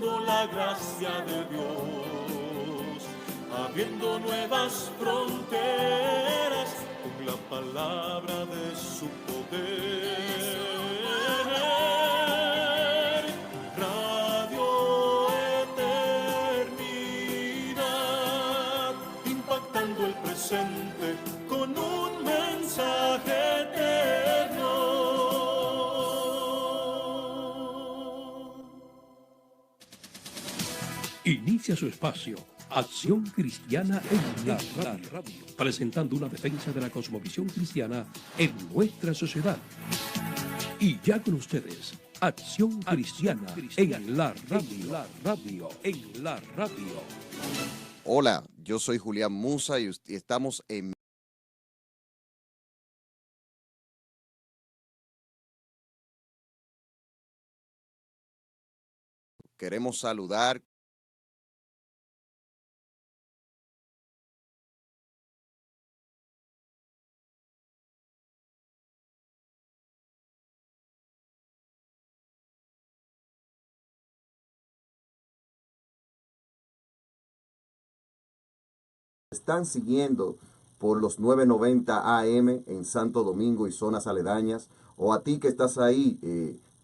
La gracia de Dios, abriendo nuevas fronteras con la palabra de su poder. Radio Eternidad, impactando el presente con un mensaje eterno. Inicia su espacio, Acción Cristiana en la Radio, presentando una defensa de la cosmovisión cristiana en nuestra sociedad. Y ya con ustedes, Acción Cristiana en la Radio. Hola, yo soy Julián Musa y estamos en... Queremos saludar están siguiendo por los 990 AM en Santo Domingo y zonas aledañas, o a ti que estás ahí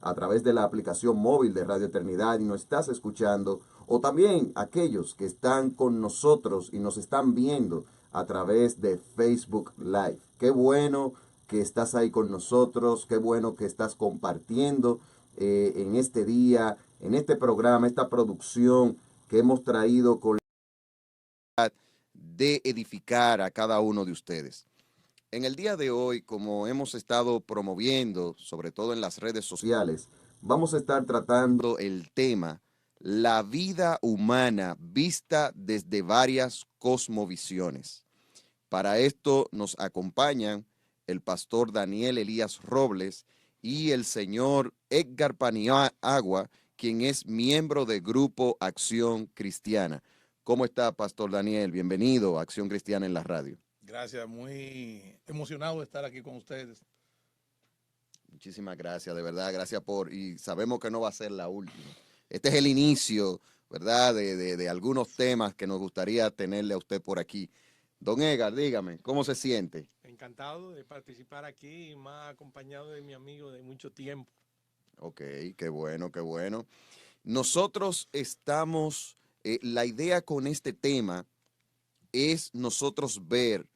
a través de la aplicación móvil de Radio Eternidad y nos estás escuchando, o también aquellos que están con nosotros y nos están viendo a través de Facebook Live. Qué bueno que estás ahí con nosotros, qué bueno que estás compartiendo en este día, en este programa, esta producción que hemos traído con de edificar a cada uno de ustedes. En el día de hoy, como hemos estado promoviendo, sobre todo en las redes sociales, vamos a estar tratando el tema la vida humana vista desde varias cosmovisiones. Para esto nos acompañan el pastor Daniel Elías Robles y el señor Edgar Paniagua, quien es miembro del Grupo Acción Cristiana. ¿Cómo está, Pastor Daniel? Bienvenido a Acción Cristiana en la Radio. Gracias, muy emocionado de estar aquí con ustedes. Muchísimas gracias, de verdad, gracias y sabemos que no va a ser la última. Este es el inicio, ¿verdad?, de algunos temas que nos gustaría tenerle a usted por aquí. Don Edgar, dígame, ¿cómo se siente? Encantado de participar aquí y más acompañado de mi amigo de mucho tiempo. Ok, qué bueno, qué bueno. Nosotros estamos... la idea con este tema es nosotros ver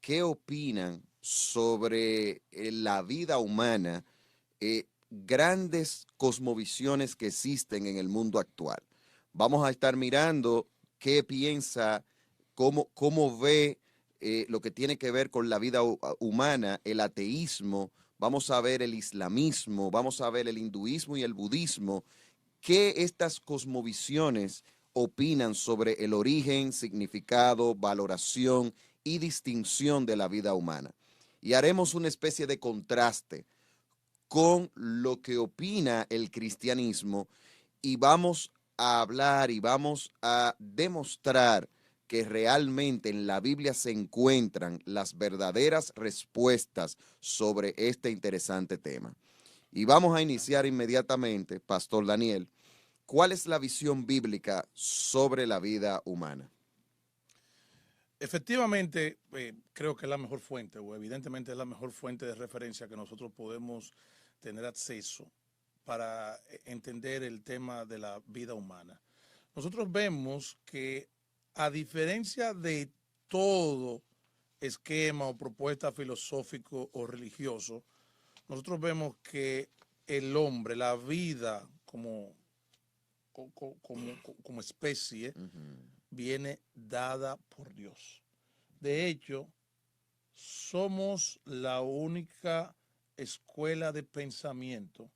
qué opinan sobre la vida humana, grandes cosmovisiones que existen en el mundo actual. Vamos a estar mirando qué piensa, cómo ve lo que tiene que ver con la vida humana, el ateísmo, vamos a ver el islamismo, vamos a ver el hinduismo y el budismo, qué estas cosmovisiones opinan sobre el origen, significado, valoración y distinción de la vida humana. Y haremos una especie de contraste con lo que opina el cristianismo y vamos a hablar y vamos a demostrar que realmente en la Biblia se encuentran las verdaderas respuestas sobre este interesante tema. Y vamos a iniciar inmediatamente, Pastor Daniel. ¿Cuál es la visión bíblica sobre la vida humana? Efectivamente, creo que es la mejor fuente, o evidentemente es la mejor fuente de referencia que nosotros podemos tener acceso para entender el tema de la vida humana. Nosotros vemos que, a diferencia de todo esquema o propuesta filosófico o religioso, nosotros vemos que el hombre, la vida como especie, viene dada por Dios. De hecho, somos la única escuela de pensamiento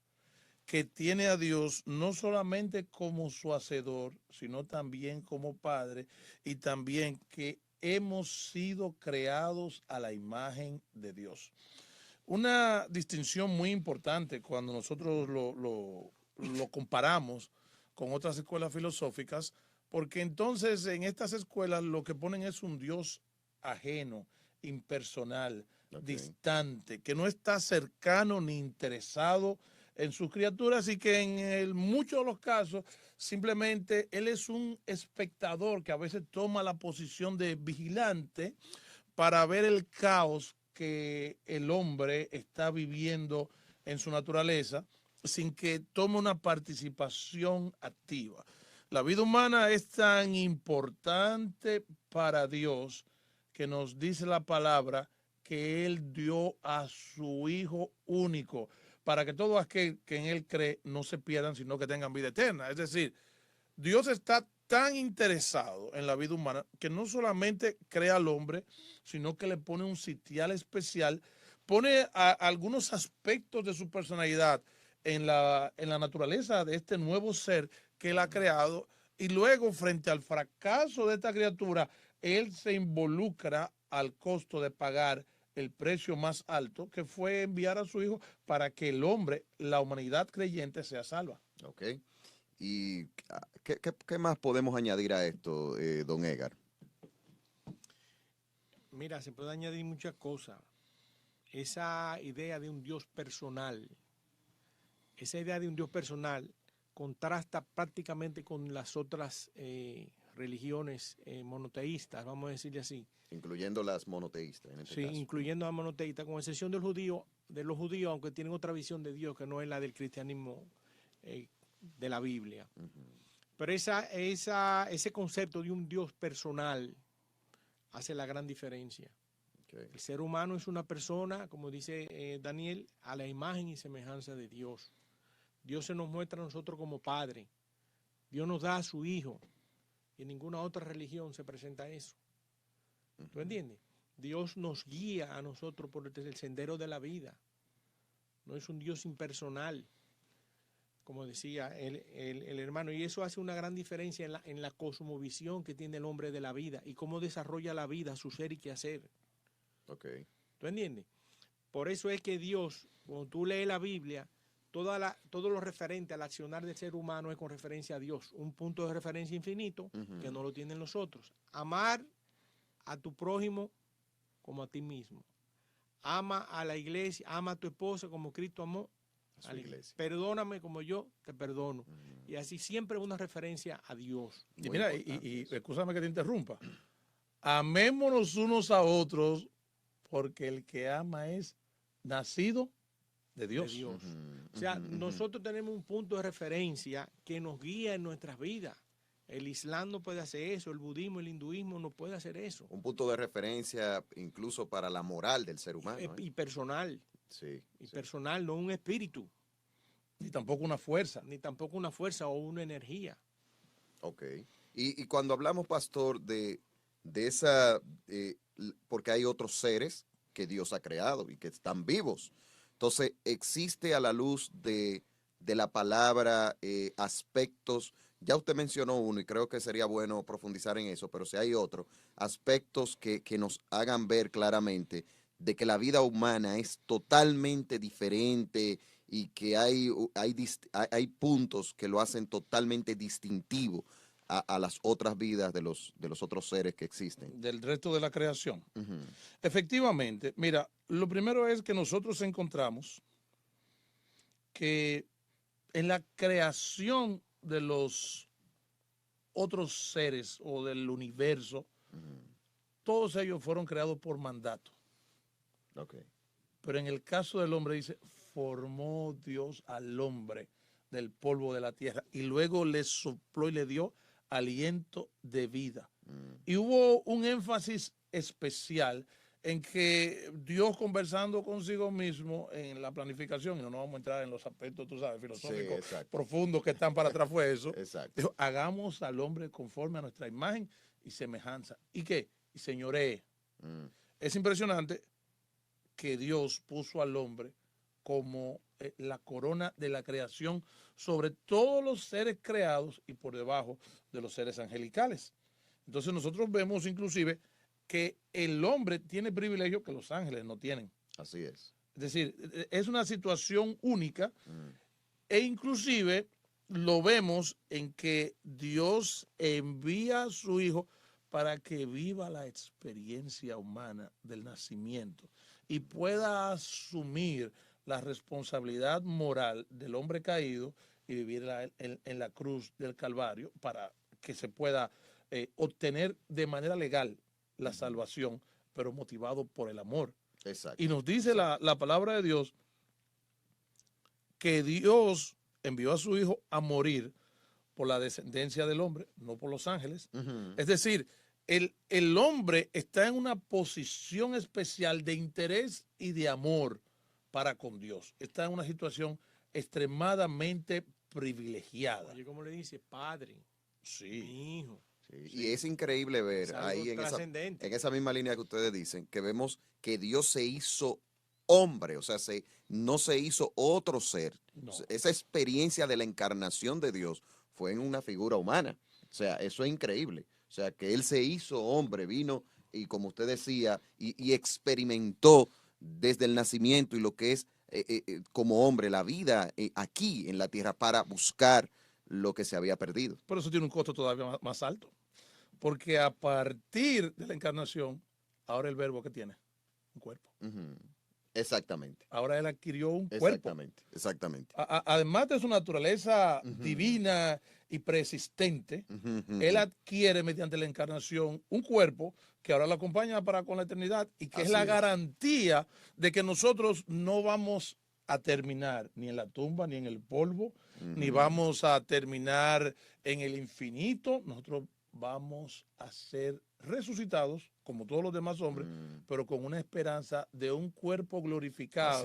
que tiene a Dios no solamente como su hacedor, sino también como Padre, y también que hemos sido creados a la imagen de Dios. Una distinción muy importante cuando nosotros lo comparamos con otras escuelas filosóficas, porque entonces en estas escuelas lo que ponen es un Dios ajeno, impersonal, distante, que no está cercano ni interesado en sus criaturas y que en muchos de los casos simplemente él es un espectador que a veces toma la posición de vigilante para ver el caos que el hombre está viviendo en su naturaleza sin que tome una participación activa. La vida humana es tan importante para Dios que nos dice la palabra que Él dio a su Hijo único para que todo aquel que en Él cree no se pierdan, sino que tengan vida eterna. Es decir, Dios está tan interesado en la vida humana que no solamente crea al hombre, sino que le pone un sitial especial, pone algunos aspectos de su personalidad en la naturaleza de este nuevo ser que él ha creado, y luego frente al fracaso de esta criatura, él se involucra al costo de pagar el precio más alto, que fue enviar a su hijo para que el hombre, la humanidad creyente, sea salva. Ok. ¿Y qué más podemos añadir a esto, don Edgar? Mira, se puede añadir muchas cosas. Esa idea de un Dios personal, contrasta prácticamente con las otras religiones monoteístas, vamos a decirle así. Incluyendo las monoteístas, en este Sí, caso. incluyendo a monoteístas, con excepción de los judíos, aunque tienen otra visión de Dios que no es la del cristianismo de la Biblia. Pero ese concepto de un Dios personal hace la gran diferencia. Okay. El ser humano es una persona, como dice Daniel, a la imagen y semejanza de Dios. Dios se nos muestra a nosotros como Padre. Dios nos da a su Hijo. Y en ninguna otra religión se presenta eso. ¿Tú entiendes? Dios nos guía a nosotros por el sendero de la vida. No es un Dios impersonal, como decía el hermano. Y eso hace una gran diferencia en la cosmovisión que tiene el hombre de la vida y cómo desarrolla la vida, su ser y quehacer. Okay. ¿Tú entiendes? Por eso es que Dios, cuando tú lees la Biblia, todo lo referente al accionar del ser humano es con referencia a Dios. Un punto de referencia infinito que no lo tienen los otros. Amar a tu prójimo como a ti mismo. Ama a la iglesia, ama a tu esposa como Cristo amó a la iglesia. Perdóname como yo te perdono. Y así siempre una referencia a Dios. Y mira, y excúsame que te interrumpa. Amémonos unos a otros, porque el que ama es nacido de Dios. O sea, nosotros tenemos un punto de referencia que nos guía en nuestras vidas. El Islam no puede hacer eso, el budismo, el hinduismo no puede hacer eso. Un punto de referencia incluso para la moral del ser humano. Y personal. Sí. Y personal, no un espíritu. Ni tampoco una fuerza. Ni tampoco una fuerza o una energía. Ok. Y cuando hablamos, pastor, de esa, porque hay otros seres que Dios ha creado y que están vivos. Entonces, existe a la luz de la palabra aspectos, ya usted mencionó uno y creo que sería bueno profundizar en eso, pero si hay otros aspectos que nos hagan ver claramente de que la vida humana es totalmente diferente y que hay puntos que lo hacen totalmente distintivo a las otras vidas de los otros seres que existen. Del resto de la creación. Efectivamente, mira, lo primero es que nosotros encontramos que en la creación de los otros seres o del universo, todos ellos fueron creados por mandato. Okay. Pero en el caso del hombre dice, formó Dios al hombre del polvo de la tierra y luego le sopló y le dio aliento de vida. Y hubo un énfasis especial en que Dios, conversando consigo mismo en la planificación, y no nos vamos a entrar en los aspectos, tú sabes, filosóficos, sí, profundos que están para atrás, fue eso. Exacto. Dijo, hagamos al hombre conforme a nuestra imagen y semejanza. ¿Y qué? Y señoree. Es impresionante que Dios puso al hombre como la corona de la creación sobre todos los seres creados y por debajo de los seres angelicales. Entonces nosotros vemos inclusive que el hombre tiene privilegios que los ángeles no tienen. Así es. Es decir, es una situación única e inclusive lo vemos en que Dios envía a su Hijo para que viva la experiencia humana del nacimiento y pueda asumir la responsabilidad moral del hombre caído y vivir en la cruz del Calvario para que se pueda obtener de manera legal la salvación, pero motivado por el amor. Exacto. Y nos dice la palabra de Dios que Dios envió a su Hijo a morir por la descendencia del hombre, no por los ángeles. Es decir, el hombre está en una posición especial de interés y de amor para con Dios. Está en una situación extremadamente privilegiada. Oye, ¿cómo le dice? Padre, Sí. mi hijo. Sí, y es increíble ver Es algo ahí en trascendente. esa misma línea que ustedes dicen, que vemos que Dios se hizo hombre, o sea, no se hizo otro ser. No. Esa experiencia de la encarnación de Dios fue en una figura humana. O sea, eso es increíble. O sea, que Él se hizo hombre, vino y como usted decía, y experimentó desde el nacimiento y lo que es como hombre la vida aquí en la tierra para buscar lo que se había perdido. Por eso tiene un costo todavía más alto. Porque a partir de la encarnación, ahora el verbo que tiene, un cuerpo. Exactamente. Ahora él adquirió un cuerpo. Exactamente. Además de su naturaleza divina y preexistente, él adquiere mediante la encarnación un cuerpo que ahora lo acompaña para con la eternidad y que es la garantía de que nosotros no vamos a terminar ni en la tumba, ni en el polvo, ni vamos a terminar en el infinito. Nosotros vamos a ser resucitados como todos los demás hombres, pero con una esperanza de un cuerpo glorificado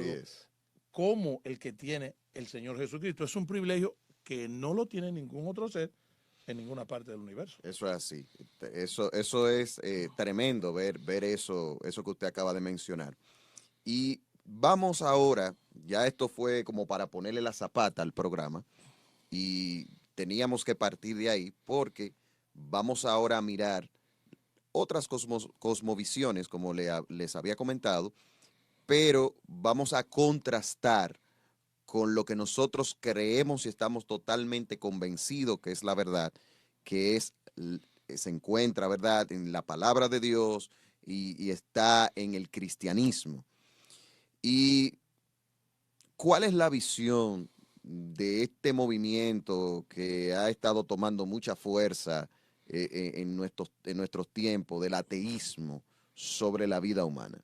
como el que tiene el Señor Jesucristo. Es un privilegio que no lo tiene ningún otro ser en ninguna parte del universo. Eso es así. Eso es tremendo ver eso que usted acaba de mencionar. Y vamos ahora, ya esto fue como para ponerle la zapata al programa y teníamos que partir de ahí porque vamos ahora a mirar otras cosmovisiones, como les había comentado, pero vamos a contrastar con lo que nosotros creemos y estamos totalmente convencidos que es la verdad, que se encuentra, ¿verdad?, en la palabra de Dios y está en el cristianismo. ¿Y cuál es la visión de este movimiento que ha estado tomando mucha fuerza en nuestros tiempos, del ateísmo sobre la vida humana?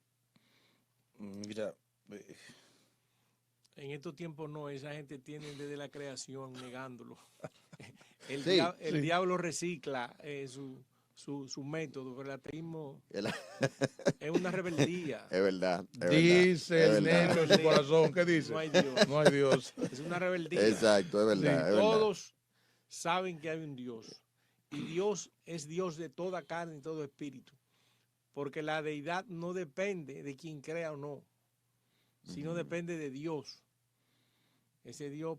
Mira, en estos tiempos no, esa gente tiene desde la creación negándolo. El diablo recicla su método, pero el ateísmo es una rebeldía. Es verdad. Dice el negro en su corazón, ¿qué dice? No hay Dios. No hay Dios. Es una rebeldía. Exacto, es verdad. Sí, todos saben que hay un Dios. Y Dios es Dios de toda carne y todo espíritu. Porque la deidad no depende de quien crea o no, sino depende de Dios. Ese Dios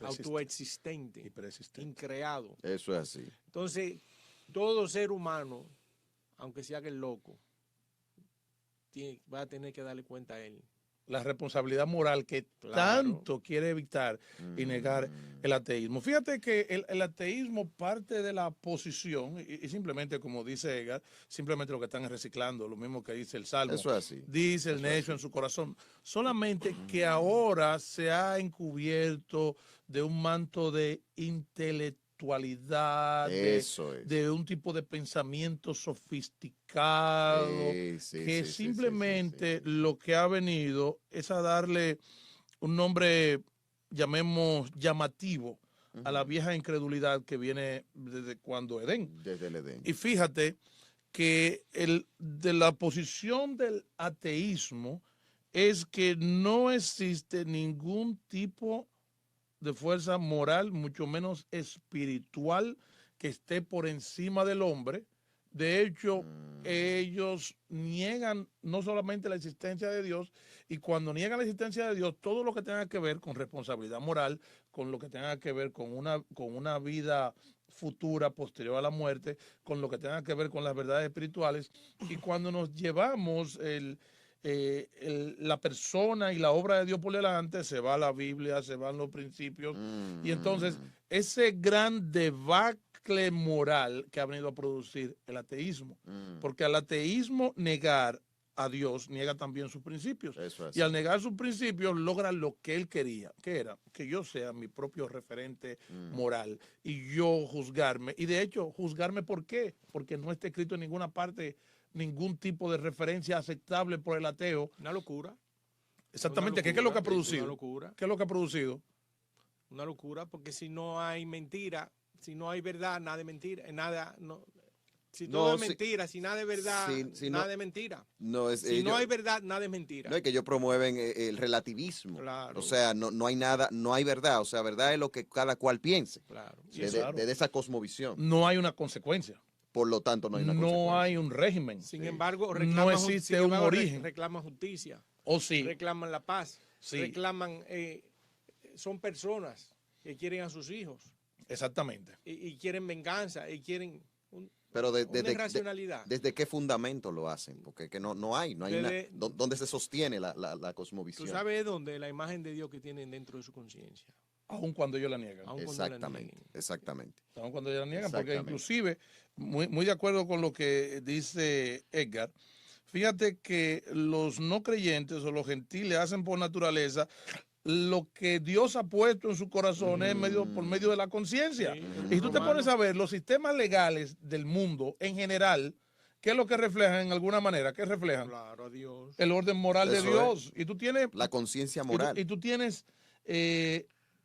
autoexistente, increado. Eso es así. Entonces, todo ser humano, aunque se haga el loco, va a tener que darle cuenta a él. La responsabilidad moral que tanto quiere evitar y negar el ateísmo. Fíjate que el ateísmo parte de la posición, y simplemente como dice Edgar, simplemente lo que están es reciclando, lo mismo que dice el Salmo. Eso es así. Dice el necio en su corazón. Solamente que ahora se ha encubierto de un manto de intelectualidad, de un tipo de pensamiento sofisticado, que simplemente lo que ha venido es a darle un nombre, llamemos llamativo, a la vieja incredulidad que viene desde cuando Edén. Desde el Edén. Y fíjate que de la posición del ateísmo es que no existe ningún tipo de fuerza moral, mucho menos espiritual, que esté por encima del hombre. De hecho, ellos niegan no solamente la existencia de Dios, y cuando niegan la existencia de Dios, todo lo que tenga que ver con responsabilidad moral, con lo que tenga que ver con una vida futura, posterior a la muerte, con lo que tenga que ver con las verdades espirituales, y cuando nos llevamos la persona y la obra de Dios por delante, se va la Biblia, se van los principios, y entonces ese gran debacle moral que ha venido a producir el ateísmo, porque al ateísmo negar a Dios, niega también sus principios. Eso es. Y al negar sus principios, logra lo que él quería, que era que yo sea mi propio referente moral y yo juzgarme. Y de hecho, juzgarme ¿por qué? Porque no está escrito en ninguna parte ningún tipo de referencia aceptable por el ateo. Una locura. Exactamente. Una ¿Qué es lo que ha locura, producido? Una locura. ¿Qué es lo que ha producido? Una locura, porque si no hay mentira, si no hay verdad, nada de mentira, nada, no. Si todo No, es mentira, si nada es verdad, si nada no- es mentira. No es, Si no hay verdad, nada es mentira. no es que ellos promueven el relativismo. Claro. O sea, no hay nada, no hay verdad. O sea, verdad es lo que cada cual piense. Claro. Sí, Desde claro. esa cosmovisión. No hay una consecuencia. Por lo tanto, no hay una No consecuencia. hay un régimen. Sin Sí. embargo, No existe un origen. reclaman justicia, ¿O sí? reclaman la paz, Sí. reclaman, son personas que quieren a sus hijos Exactamente. y quieren venganza y quieren Pero una irracionalidad. ¿desde qué fundamento lo hacen? Porque que no hay Desde- ¿dónde se sostiene la Tú cosmovisión? sabes dónde la imagen de Dios que tienen dentro de su conciencia. Aun cuando ellos la niegan. Aun cuando la Exactamente, nieguen. exactamente. Aun cuando ellos la niegan. Porque Exactamente. inclusive, muy de acuerdo con lo que dice Edgar, fíjate que los no creyentes o los gentiles hacen por naturaleza lo que Dios ha puesto en su corazón por medio de la conciencia. Sí, Y tú te Romano. pones a ver los sistemas legales del mundo en general, ¿qué es lo que reflejan en alguna manera? ¿Qué reflejan? Claro, a Dios. El orden moral de Eso Dios. Y tú tienes La conciencia Y tú- moral. Y tú tienes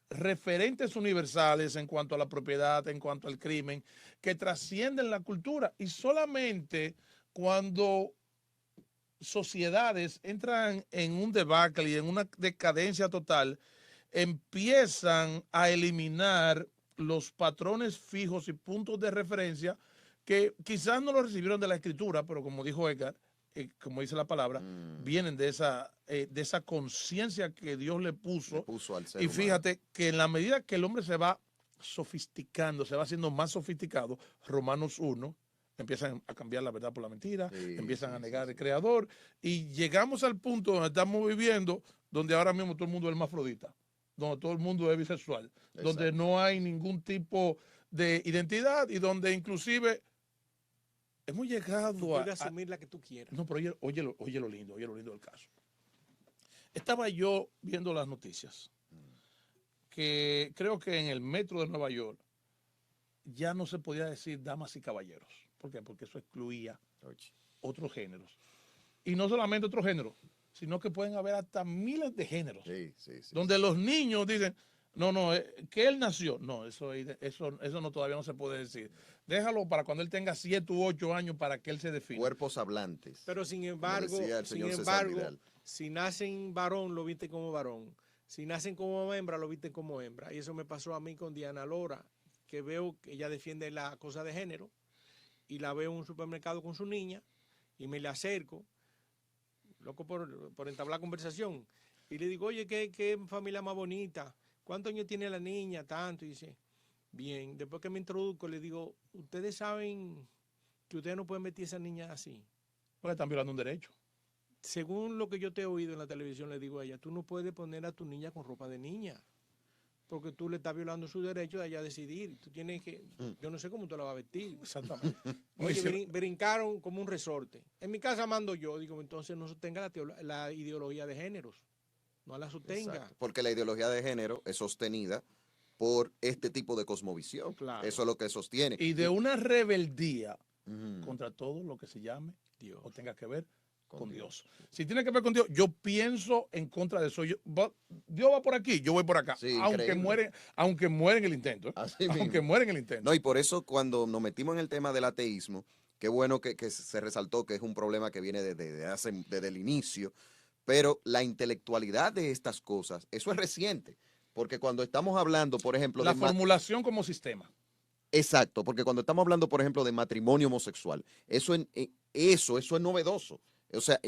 referentes universales en cuanto a la propiedad, en cuanto al crimen, que trascienden la cultura. Y solamente cuando sociedades entran en un debacle y en una decadencia total, empiezan a eliminar los patrones fijos y puntos de referencia que quizás no lo recibieron de la escritura, pero como dijo Edgar, como dice la palabra, vienen de esa conciencia que Dios le Le puso. puso al ser Y humano. fíjate que en la medida que el hombre se va sofisticando, se va haciendo más sofisticado, Romanos 1, empiezan a cambiar la verdad por la mentira, Sí, empiezan sí, a sí, negar sí. al creador y llegamos al punto donde estamos viviendo, donde ahora mismo todo el mundo es hermafrodita, donde todo el mundo es bisexual, donde Exacto. no hay ningún tipo de identidad y donde inclusive hemos Tú llegado puedes a, asumir la que tú quieras. no, pero oye lo lindo del caso. Estaba yo viendo las noticias, que creo que en el metro de Nueva York ya no se podía decir damas y caballeros. ¿Por qué? Porque eso excluía Oye. otros géneros. Y no solamente otros géneros, sino que pueden haber hasta miles de géneros. Sí, sí, sí. Donde los niños dicen, no, que él nació. No, eso no todavía no se puede decir. Déjalo para cuando él tenga 7 u 8 años para que él se defina. Cuerpos hablantes. Pero sin embargo, decía el señor César Vidal. si nacen varón, lo viste como varón. Si nacen como hembra, lo viste como hembra. Y eso me pasó a mí con Diana Lora, que veo que ella defiende la cosa de género y la veo en un supermercado con su niña y me le acerco, loco por entablar conversación. Y le digo, oye, qué familia más bonita. ¿Cuántos años tiene la niña? Tanto. Y dice, bien. Después que me introduzco, le digo, ustedes saben que ustedes no pueden meter a esa niña así. Porque están violando un derecho. Según lo que yo te he oído en la televisión, le digo a ella, tú no puedes poner a tu niña con ropa de niña, porque tú le estás violando su derecho de ella a decidir. Tú tienes que, yo no sé cómo tú la vas a vestir. Exactamente. Oye, brincaron como un resorte. En mi casa mando yo, digo, entonces no sostenga la ideología de géneros, no la sostenga. Exacto. Porque la ideología de género es sostenida por este tipo de cosmovisión. Claro. Eso es lo que sostiene. Y de una rebeldía Ujú. contra todo lo que se llame Dios. o tenga que ver Con con Dios. Dios. Si tiene que ver con Dios, yo pienso en contra de eso. Dios va por aquí, yo voy por acá. Sí, aunque increíble. muere en el intento. Así Aunque mismo. muere en el intento. No, y por eso cuando nos metimos en el tema del ateísmo, qué bueno que se resaltó que es un problema que viene desde el inicio, pero la intelectualidad de estas cosas, eso es reciente, porque cuando estamos hablando, por ejemplo, La de formulación como sistema. exacto, porque cuando estamos hablando, por ejemplo, de matrimonio homosexual, eso es novedoso. O sea,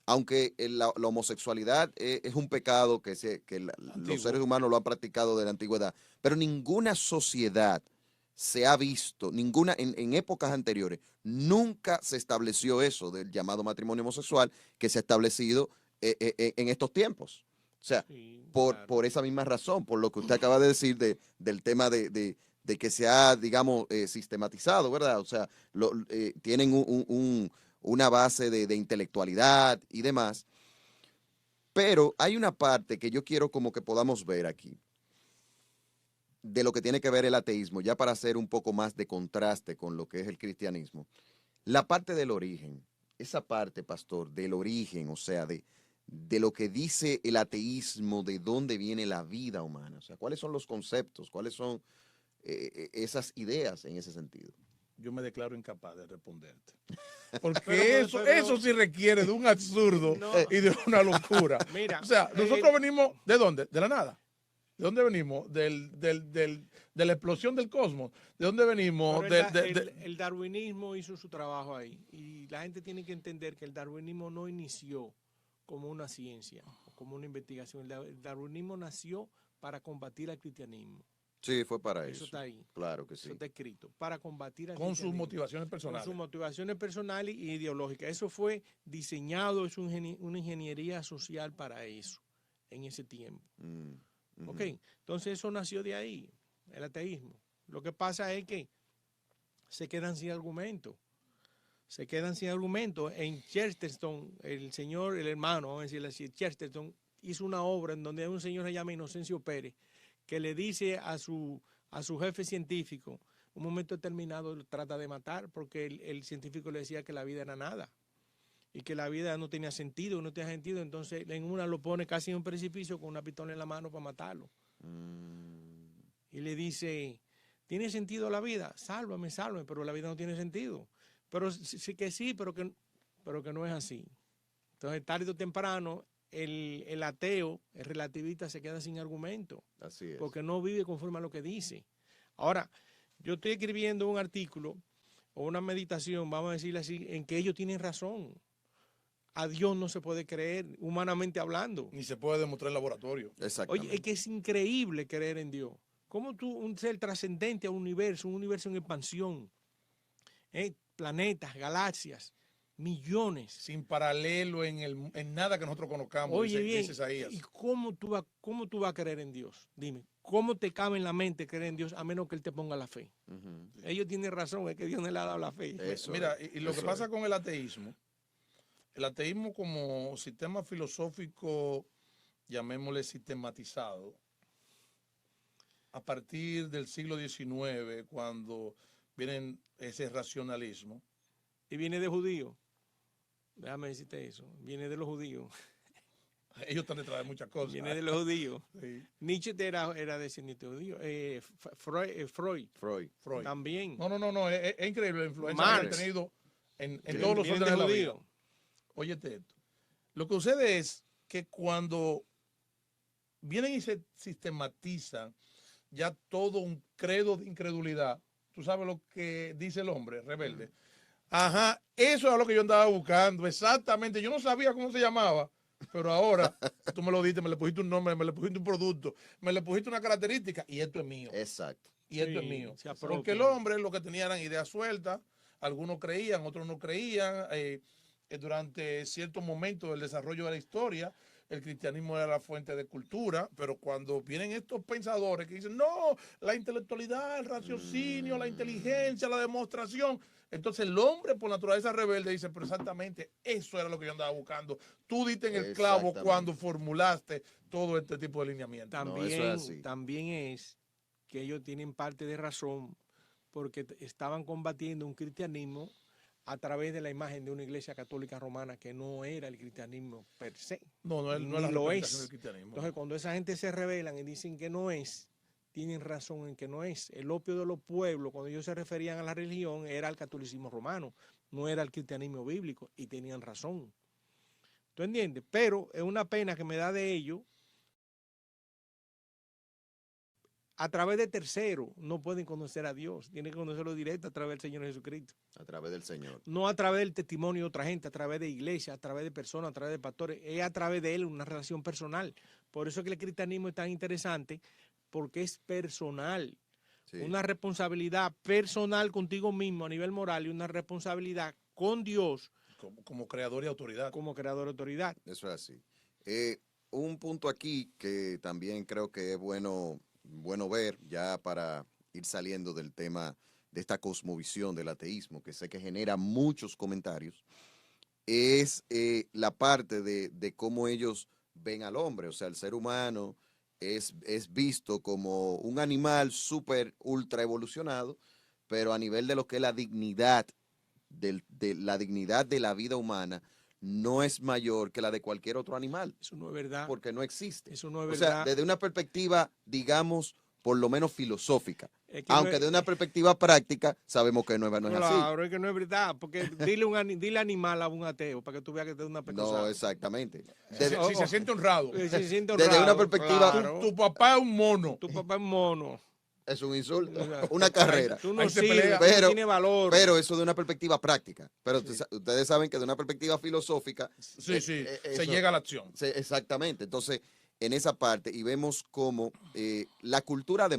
aunque la homosexualidad es un pecado que Antiguo. los seres humanos lo han practicado de la antigüedad, pero ninguna sociedad se ha visto, en épocas anteriores, nunca se estableció eso del llamado matrimonio homosexual que se ha establecido en estos tiempos. O sea, Sí, claro. por esa misma razón, por lo que usted acaba de decir del tema de que se ha, digamos, sistematizado, ¿verdad? O sea, tienen una base de intelectualidad y demás. Pero hay una parte que yo quiero como que podamos ver aquí, de lo que tiene que ver el ateísmo, ya para hacer un poco más de contraste con lo que es el cristianismo. La parte del origen, esa parte, pastor, del origen, o sea, de lo que dice el ateísmo, de dónde viene la vida humana, o sea, cuáles son los conceptos, cuáles son esas ideas en ese sentido. Yo me declaro incapaz de responderte. Porque eso sí requiere de un absurdo y de una locura. Mira, o sea, nosotros venimos, ¿de dónde? De la nada. ¿De dónde venimos? De la explosión del cosmos. ¿De dónde venimos? El darwinismo hizo su trabajo ahí. Y la gente tiene que entender que el darwinismo no inició como una ciencia, como una investigación. El darwinismo nació para combatir al cristianismo. Sí, fue para eso. Eso está ahí. Claro que sí. Eso está escrito. Para combatir al con sus cristianismo. motivaciones personales. Con sus motivaciones personales y ideológicas. Eso fue diseñado, es una ingeniería social para eso, en ese tiempo. Ok, entonces eso nació de ahí, el ateísmo. Lo que pasa es que se quedan sin argumento. Se quedan sin argumento. En Chesterton, el hermano, vamos a decirle así, Chesterton hizo una obra en donde un señor se llama Inocencio Pérez, que le dice a su jefe científico, un momento determinado lo trata de matar, porque el científico le decía que la vida era nada, y que la vida no tenía sentido, entonces en una lo pone casi en un precipicio con una pistola en la mano para matarlo. Y le dice, ¿tiene sentido la vida? Sálvame, pero la vida no tiene sentido. Pero sí que sí, pero que no es así. Entonces, tarde o temprano, el ateo, el relativista, se queda sin argumento. Así es. Porque no vive conforme a lo que dice. Ahora, yo estoy escribiendo un artículo o una meditación, vamos a decirle así, en que ellos tienen razón. A Dios no se puede creer, humanamente hablando. Ni se puede demostrar en laboratorio. Exactamente. Oye, es que es increíble creer en Dios. ¿Cómo tú, un ser trascendente a un universo en expansión, planetas, galaxias, millones? Sin paralelo en nada que nosotros conozcamos, Oye, bien, dice Isaías. ¿y cómo tú vas a creer en Dios? Dime, ¿cómo te cabe en la mente creer en Dios a menos que Él te ponga la fe? Ellos tienen razón, es que Dios no le ha dado la fe. Mira, y lo que pasa con el ateísmo como sistema filosófico, llamémosle sistematizado, a partir del siglo XIX, cuando viene ese racionalismo. Y viene de judíos. Déjame decirte eso. Viene de los judíos. Ellos están detrás de muchas cosas. Viene de los judíos. Sí. Nietzsche era descendiente judío. Freud. También. No. Es increíble la influencia Marx. que ha tenido en todos los órdenes de la vida. Óyete esto. Lo que sucede es que cuando vienen y se sistematizan ya todo un credo de incredulidad, tú sabes lo que dice el hombre rebelde. Ajá, eso es lo que yo andaba buscando, exactamente. Yo no sabía cómo se llamaba, pero ahora tú me lo diste, me le pusiste un nombre, me le pusiste un producto, me le pusiste una característica y esto es mío. Exacto. Y esto es mío. Porque el hombre lo que tenía eran ideas sueltas, algunos creían, otros no creían. Durante ciertos momentos del desarrollo de la historia, el cristianismo era la fuente de cultura, pero cuando vienen estos pensadores que dicen, no, la intelectualidad, el raciocinio, la inteligencia, la demostración, entonces el hombre por naturaleza rebelde dice, pero exactamente eso era lo que yo andaba buscando. Tú diste en el clavo cuando formulaste todo este tipo de lineamientos. También es que ellos tienen parte de razón porque estaban combatiendo un cristianismo a través de la imagen de una iglesia católica romana que no era el cristianismo per se. No es la lo representación es. del cristianismo. Entonces, cuando esa gente se rebelan y dicen que no es, tienen razón en que no es. El opio de los pueblos, cuando ellos se referían a la religión, era el catolicismo romano, no era el cristianismo bíblico, y tenían razón. ¿Tú entiendes? Pero es una pena que me da de ello. A través de terceros no pueden conocer a Dios. Tienen que conocerlo directo a través del Señor Jesucristo. A través del Señor. No a través del testimonio de otra gente, a través de iglesias, a través de personas, a través de pastores. Es a través de Él, una relación personal. Por eso es que el cristianismo es tan interesante, porque es personal. Sí. Una responsabilidad personal contigo mismo a nivel moral y una responsabilidad con Dios. Como creador y autoridad. Como creador y autoridad. Eso es así. Un punto aquí que también creo que es bueno ver, ya para ir saliendo del tema de esta cosmovisión del ateísmo, que sé que genera muchos comentarios, es la parte de cómo ellos ven al hombre. O sea, el ser humano es visto como un animal súper ultra evolucionado, pero a nivel de lo que es la dignidad, de la dignidad de la vida humana, no es mayor que la de cualquier otro animal, Eso no es verdad. porque no existe. Eso no es O sea, verdad. desde una perspectiva, digamos, por lo menos filosófica. Es que no Aunque es- de una perspectiva práctica, sabemos que no es así. Claro, es que no es verdad. Porque dile animal a un ateo para que tú veas que es una No, pescosa. exactamente. Si, Desde, si se siente honrado. Se siente desde una honrado, perspectiva- claro. Tu papá es un mono. Tu papá es mono. es un insulto, O sea, una carrera. Tú no Ahí se sirves, pelea. tú no Pero- tienes valor. Pero eso de una perspectiva práctica. Pero ustedes saben que de una perspectiva filosófica. Sí, sí, se eso- llega a la acción. Exactamente. Entonces, en esa parte, y vemos cómo la cultura de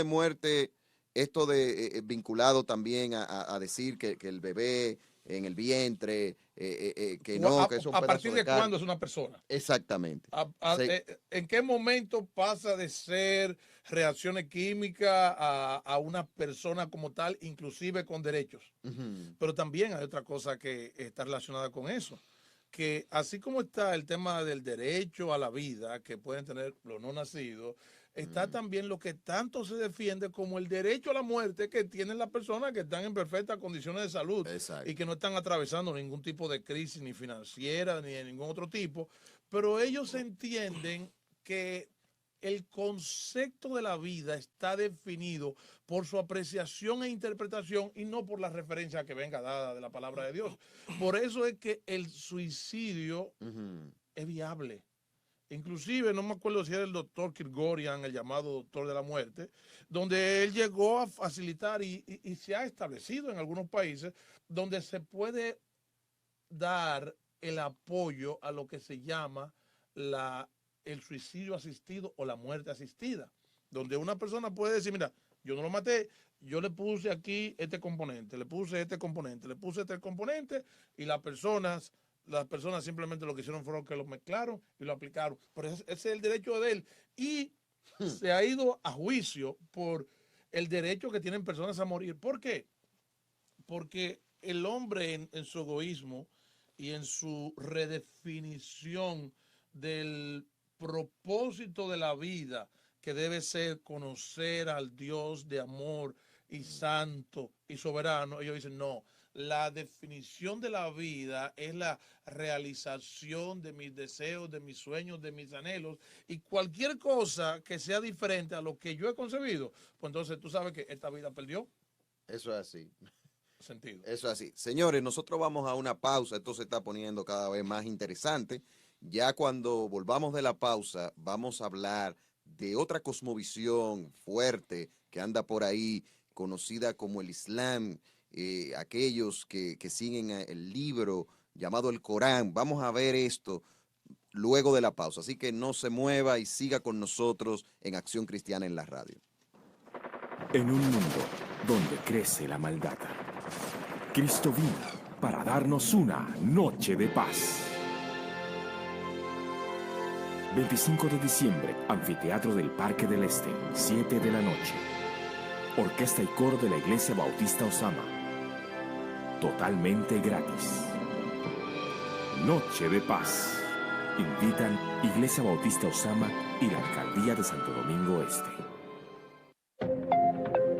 muerte, esto de vinculado también a decir que el bebé en el vientre, que no, que son ¿A pedazos partir de carne. cuándo es una persona? Exactamente. Sí. ¿En qué momento pasa de ser reacciones químicas a una persona como tal, inclusive con derechos? Ujú. Pero también hay otra cosa que está relacionada con eso, que así como está el tema del derecho a la vida que pueden tener los no nacidos, está también lo que tanto se defiende como el derecho a la muerte que tienen las personas que están en perfectas condiciones de salud Exacto. y que no están atravesando ningún tipo de crisis ni financiera ni de ningún otro tipo, pero ellos entienden que el concepto de la vida está definido por su apreciación e interpretación y no por la referencia que venga dada de la palabra de Dios. Por eso es que el suicidio Ujú. es viable. Inclusive, no me acuerdo si era el doctor Kirgorian, el llamado doctor de la muerte, donde él llegó a facilitar y se ha establecido en algunos países donde se puede dar el apoyo a lo que se llama el suicidio asistido o la muerte asistida, donde una persona puede decir, mira, yo no lo maté, yo le puse aquí este componente, le puse este componente, le puse este componente y las personas simplemente lo que hicieron fueron que lo mezclaron y lo aplicaron. Pero ese es el derecho de él. Y se ha ido a juicio por el derecho que tienen personas a morir. ¿Por qué? Porque el hombre en su egoísmo y en su redefinición del propósito de la vida, que debe ser conocer al Dios de amor y santo y soberano, ellos dicen, no, la definición de la vida es la realización de mis deseos, de mis sueños, de mis anhelos, y cualquier cosa que sea diferente a lo que yo he concebido, pues entonces tú sabes que esta vida perdió Eso es así. sentido. Eso es así. Señores, nosotros vamos a una pausa. Esto se está poniendo cada vez más interesante. Ya cuando volvamos de la pausa, vamos a hablar de otra cosmovisión fuerte que anda por ahí, conocida como el Islam, aquellos que siguen el libro llamado el Corán. Vamos a ver esto luego de la pausa. Así que no se mueva y siga con nosotros en Acción Cristiana en la radio. En un mundo donde crece la maldad, Cristo vino para darnos una noche de paz. 25 de diciembre, Anfiteatro del Parque del Este, 7 de la noche. Orquesta y coro de la Iglesia Bautista Osama. Totalmente gratis. Noche de paz. Invitan Iglesia Bautista Osama y la Alcaldía de Santo Domingo Este.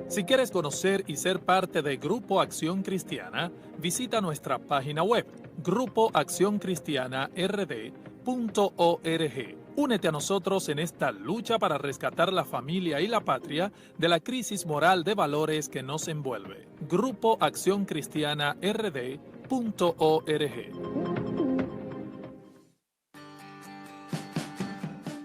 Si quieres conocer y ser parte de Grupo Acción Cristiana, visita nuestra página web, grupoaccioncristianard.org. Únete a nosotros en esta lucha para rescatar la familia y la patria de la crisis moral de valores que nos envuelve. Grupo Acción Cristiana RD.org.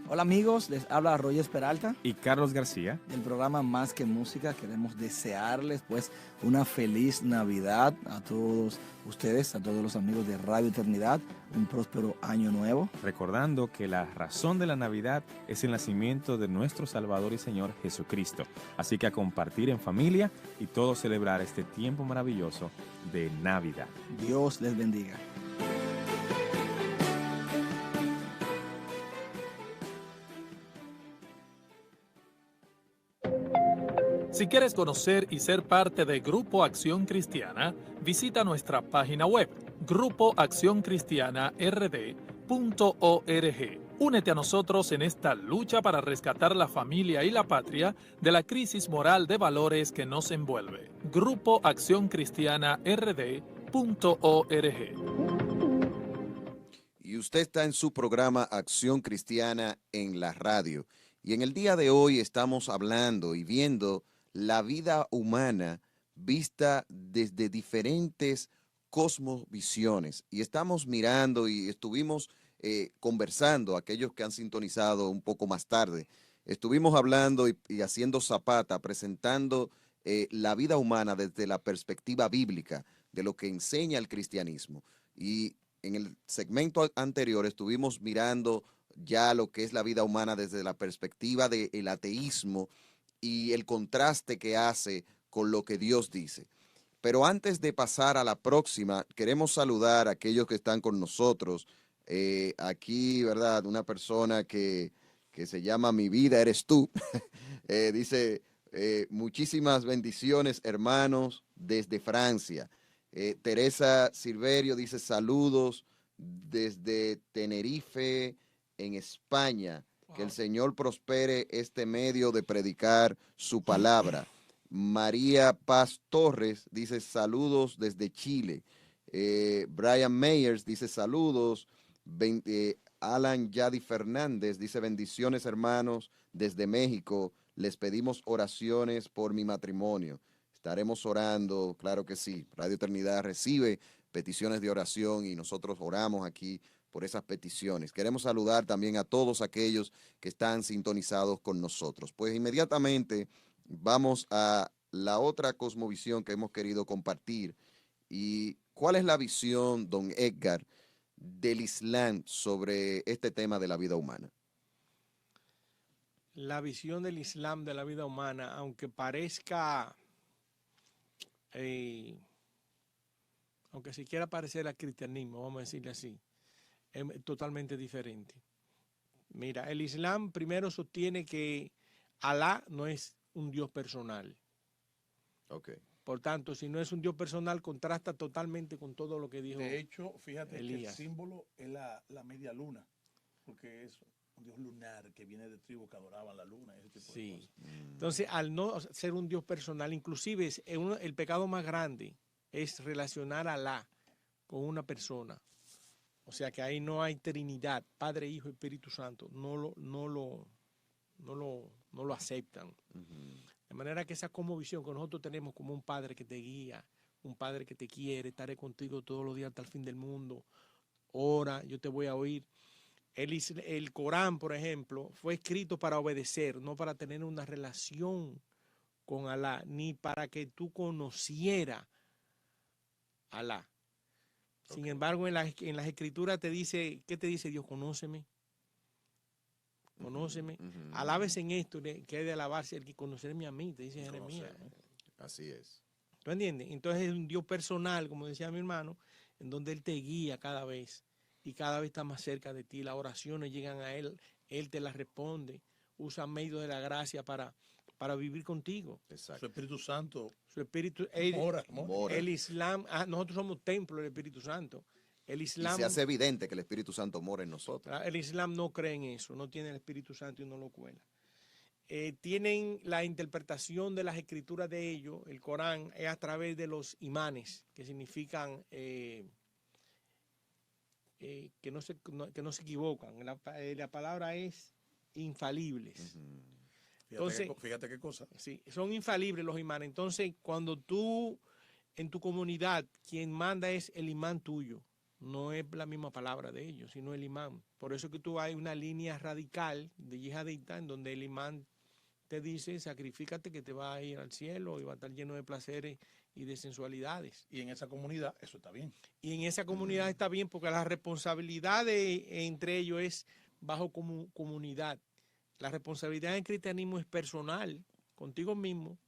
Hola amigos, les habla Roger Peralta Y Carlos García. del programa Más que Música. Queremos desearles pues una feliz Navidad a todos ustedes, a todos los amigos de Radio Eternidad, un próspero año nuevo. Recordando que la razón de la Navidad es el nacimiento de nuestro Salvador y Señor Jesucristo. Así que a compartir en familia y todos celebrar este tiempo maravilloso de Navidad. Dios les bendiga. Si Si quieres conocer y ser parte de Grupo Acción Cristiana, visita nuestra página web, grupoaccioncristianard.org. Únete a nosotros en esta lucha para rescatar la familia y la patria de la crisis moral de valores que nos envuelve. Grupo Acción Cristiana RD.org. Y usted está en su programa Acción Cristiana en la radio. Y en el día de hoy estamos hablando y viendo la vida humana vista desde diferentes cosmovisiones. Y estamos mirando y estuvimos conversando, aquellos que han sintonizado un poco más tarde, estuvimos hablando y haciendo zapata, presentando la vida humana desde la perspectiva bíblica de lo que enseña el cristianismo. Y en el segmento anterior estuvimos mirando ya lo que es la vida humana desde la perspectiva del ateísmo y el contraste que hace con lo que Dios dice. Pero antes de pasar a la próxima, queremos saludar a aquellos que están con nosotros. Aquí, ¿verdad? Una persona que se llama Mi Vida Eres Tú. Dice, muchísimas bendiciones, hermanos, desde Francia. Teresa Silverio dice, saludos desde Tenerife, en España. Wow. Que el Señor prospere este medio de predicar su palabra. María Paz Torres dice, saludos desde Chile. Brian Meyers dice, saludos. Alan Yadi Fernández dice, bendiciones hermanos desde México, les pedimos oraciones por mi matrimonio. Estaremos orando, claro que sí. Radio Eternidad recibe peticiones de oración y nosotros oramos aquí por esas peticiones. Queremos saludar también a todos aquellos que están sintonizados con nosotros. Pues inmediatamente vamos a la otra cosmovisión que hemos querido compartir. ¿Y cuál es la visión, don Edgar, del Islam sobre este tema de la vida humana? La visión del Islam de la vida humana, aunque parezca, aunque se quiera parecer al cristianismo, vamos a decirle así, es totalmente diferente. Mira, el Islam primero sostiene que Alá no es un Dios personal. Okay. Por tanto, si no es un Dios personal, contrasta totalmente con todo lo que dijo Elías. De hecho, fíjate Elías. Que el símbolo es la media luna, porque es un Dios lunar que viene de tribus que adoraban la luna. Ese tipo de cosas. Entonces, al no ser un Dios personal, inclusive el pecado más grande es relacionar a Alá con una persona. O sea que ahí no hay Trinidad, Padre, Hijo, Espíritu Santo. No lo aceptan. De manera que esa cosmovisión que nosotros tenemos como un padre que te guía, un padre que te quiere, estaré contigo todos los días hasta el fin del mundo, ora, yo te voy a oír. El Corán, por ejemplo, fue escrito para obedecer, no para tener una relación con Alá, ni para que tú conocieras a Alá. Sin embargo, en las escrituras te dice, ¿qué te dice Dios? Conóceme. Conóceme, alábese en esto, que hay de alabarse el que conocerme a mí, te dice Jeremías. Así es. ¿Tú entiendes? Entonces es un Dios personal, como decía mi hermano, en donde Él te guía cada vez y cada vez está más cerca de ti. Las oraciones llegan a Él, Él te las responde, usa medios de la gracia para vivir contigo. Exacto. Su Espíritu Santo. Su Espíritu, mora. El Islam, nosotros somos templo del Espíritu Santo. El Islam, y se hace evidente que el Espíritu Santo mora en nosotros. El Islam no cree en eso, no tiene el Espíritu Santo y no lo cuela. Tienen la interpretación de las escrituras de ellos, el Corán, es a través de los imanes, que significan que no se equivocan. La palabra es infalibles. Entonces, fíjate qué cosa. Sí, son infalibles los imanes. Entonces, cuando tú, en tu comunidad, quien manda es el imán tuyo. No es la misma palabra de ellos, sino el imán. Por eso que tú hay una línea radical de yihadista en donde el imán te dice, sacrifícate que te vas a ir al cielo y va a estar lleno de placeres y de sensualidades. Y en esa comunidad eso está bien. Y en esa comunidad está bien porque la responsabilidad entre ellos es bajo comunidad. La responsabilidad en el cristianismo es personal, contigo mismo,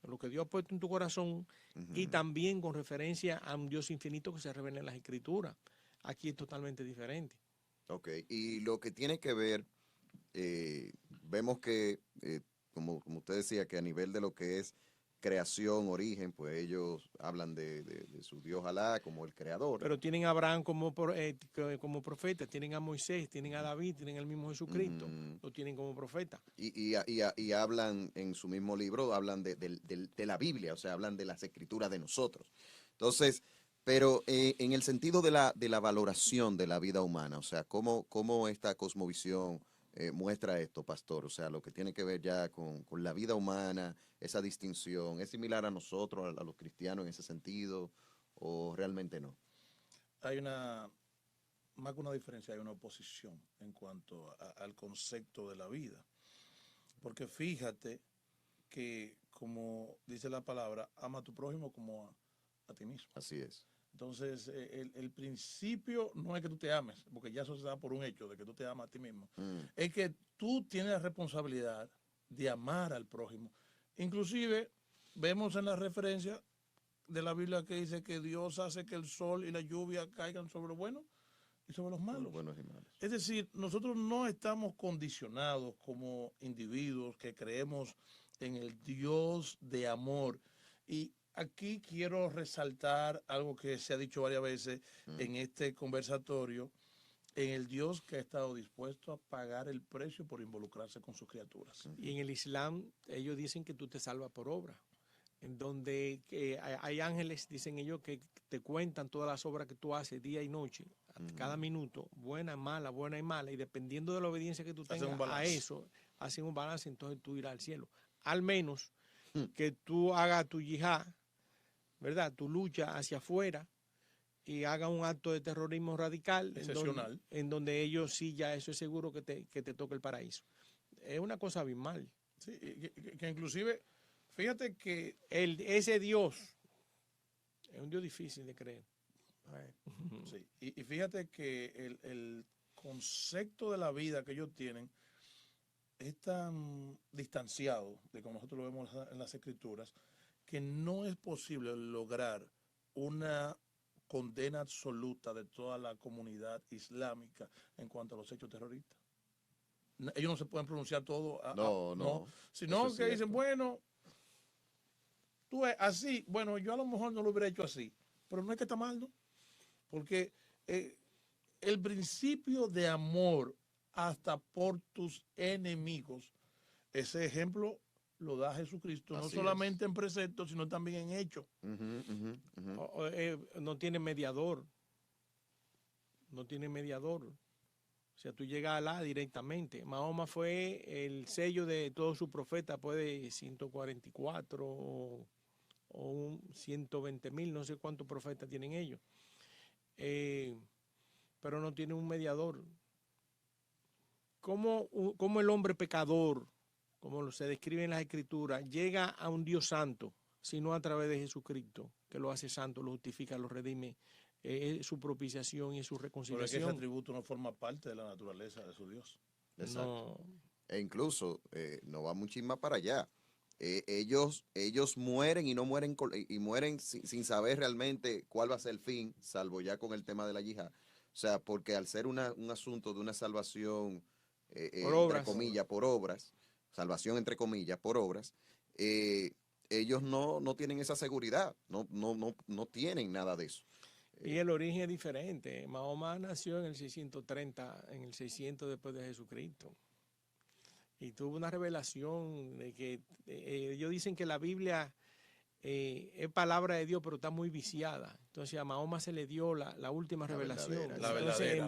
lo que Dios ha puesto en tu corazón, y también con referencia a un Dios infinito que se revela en las Escrituras. Aquí es totalmente diferente. Ok, y lo que tiene que ver, vemos que como usted decía, que a nivel de lo que es creación, origen, pues ellos hablan de su Dios Alá como el creador. Pero tienen a Abraham como profeta, tienen a Moisés, tienen a David, tienen al mismo Jesucristo, lo tienen como profeta. Y hablan en su mismo libro, hablan de la Biblia, o sea, hablan de las escrituras de nosotros. Entonces, pero en el sentido de la valoración de la vida humana, o sea, cómo esta cosmovisión muestra esto, pastor, o sea, lo que tiene que ver ya con la vida humana, esa distinción, ¿es similar a nosotros, a los cristianos en ese sentido, o realmente no? Hay más que una diferencia, hay una oposición en cuanto al concepto de la vida. Porque fíjate que, como dice la palabra, ama a tu prójimo como a ti mismo. Así es. Entonces, el principio no es que tú te ames, porque ya eso se da por un hecho de que tú te amas a ti mismo. Es que tú tienes la responsabilidad de amar al prójimo. Inclusive, vemos en la referencia de la Biblia que dice que Dios hace que el sol y la lluvia caigan sobre los buenos y sobre los malos. Los buenos y malos. Es decir, nosotros no estamos condicionados como individuos que creemos en el Dios de amor. Y aquí quiero resaltar algo que se ha dicho varias veces en este conversatorio, en el Dios que ha estado dispuesto a pagar el precio por involucrarse con sus criaturas. Y en el Islam ellos dicen que tú te salvas por obra, en donde hay ángeles, dicen ellos, que te cuentan todas las obras que tú haces día y noche, cada minuto, buena y mala, y dependiendo de la obediencia que tú tengas a eso, hacen un balance, entonces tú irás al cielo. Al menos que tú hagas tu yihad, ¿verdad? Tu lucha hacia afuera y haga un acto de terrorismo radical en donde ellos sí, ya eso es seguro que te toque el paraíso. Es una cosa abismal. Sí, que inclusive, fíjate que ese Dios es un Dios difícil de creer. Sí, y fíjate que el concepto de la vida que ellos tienen es tan distanciado de como nosotros lo vemos en las escrituras, que no es posible lograr una condena absoluta de toda la comunidad islámica en cuanto a los hechos terroristas. Ellos no se pueden pronunciar todo, no. Sino que dicen, bueno, tú es así, bueno, yo a lo mejor no lo hubiera hecho así, pero no es que está mal, ¿no? Porque el principio de amor hasta por tus enemigos, ese ejemplo lo da Jesucristo, no solamente en precepto, sino también en hecho. No tiene mediador. No tiene mediador. O sea, tú llegas a Alá directamente. Mahoma fue el sello de todos sus profetas, pues de 144 o 120,000, no sé cuántos profetas tienen ellos. Pero no tiene un mediador. ¿Cómo el hombre pecador, como se describe en las escrituras, llega a un Dios santo, sino a través de Jesucristo, que lo hace santo, lo justifica, lo redime, su propiciación y su reconciliación? Pero es que ese atributo no forma parte de la naturaleza de su Dios. Exacto. No. E incluso no va mucho más para allá. Ellos mueren y no mueren y mueren sin saber realmente cuál va a ser el fin, salvo ya con el tema de la yihad. O sea, porque al ser un asunto de una salvación entre comillas, por obras, salvación entre comillas, por obras, ellos no tienen esa seguridad, no tienen nada de eso. Y el origen es diferente. Mahoma nació en el 630, en el 600 después de Jesucristo. Y tuvo una revelación de que ellos dicen que la Biblia es palabra de Dios, pero está muy viciada. Entonces a Mahoma se le dio la última revelación. Entonces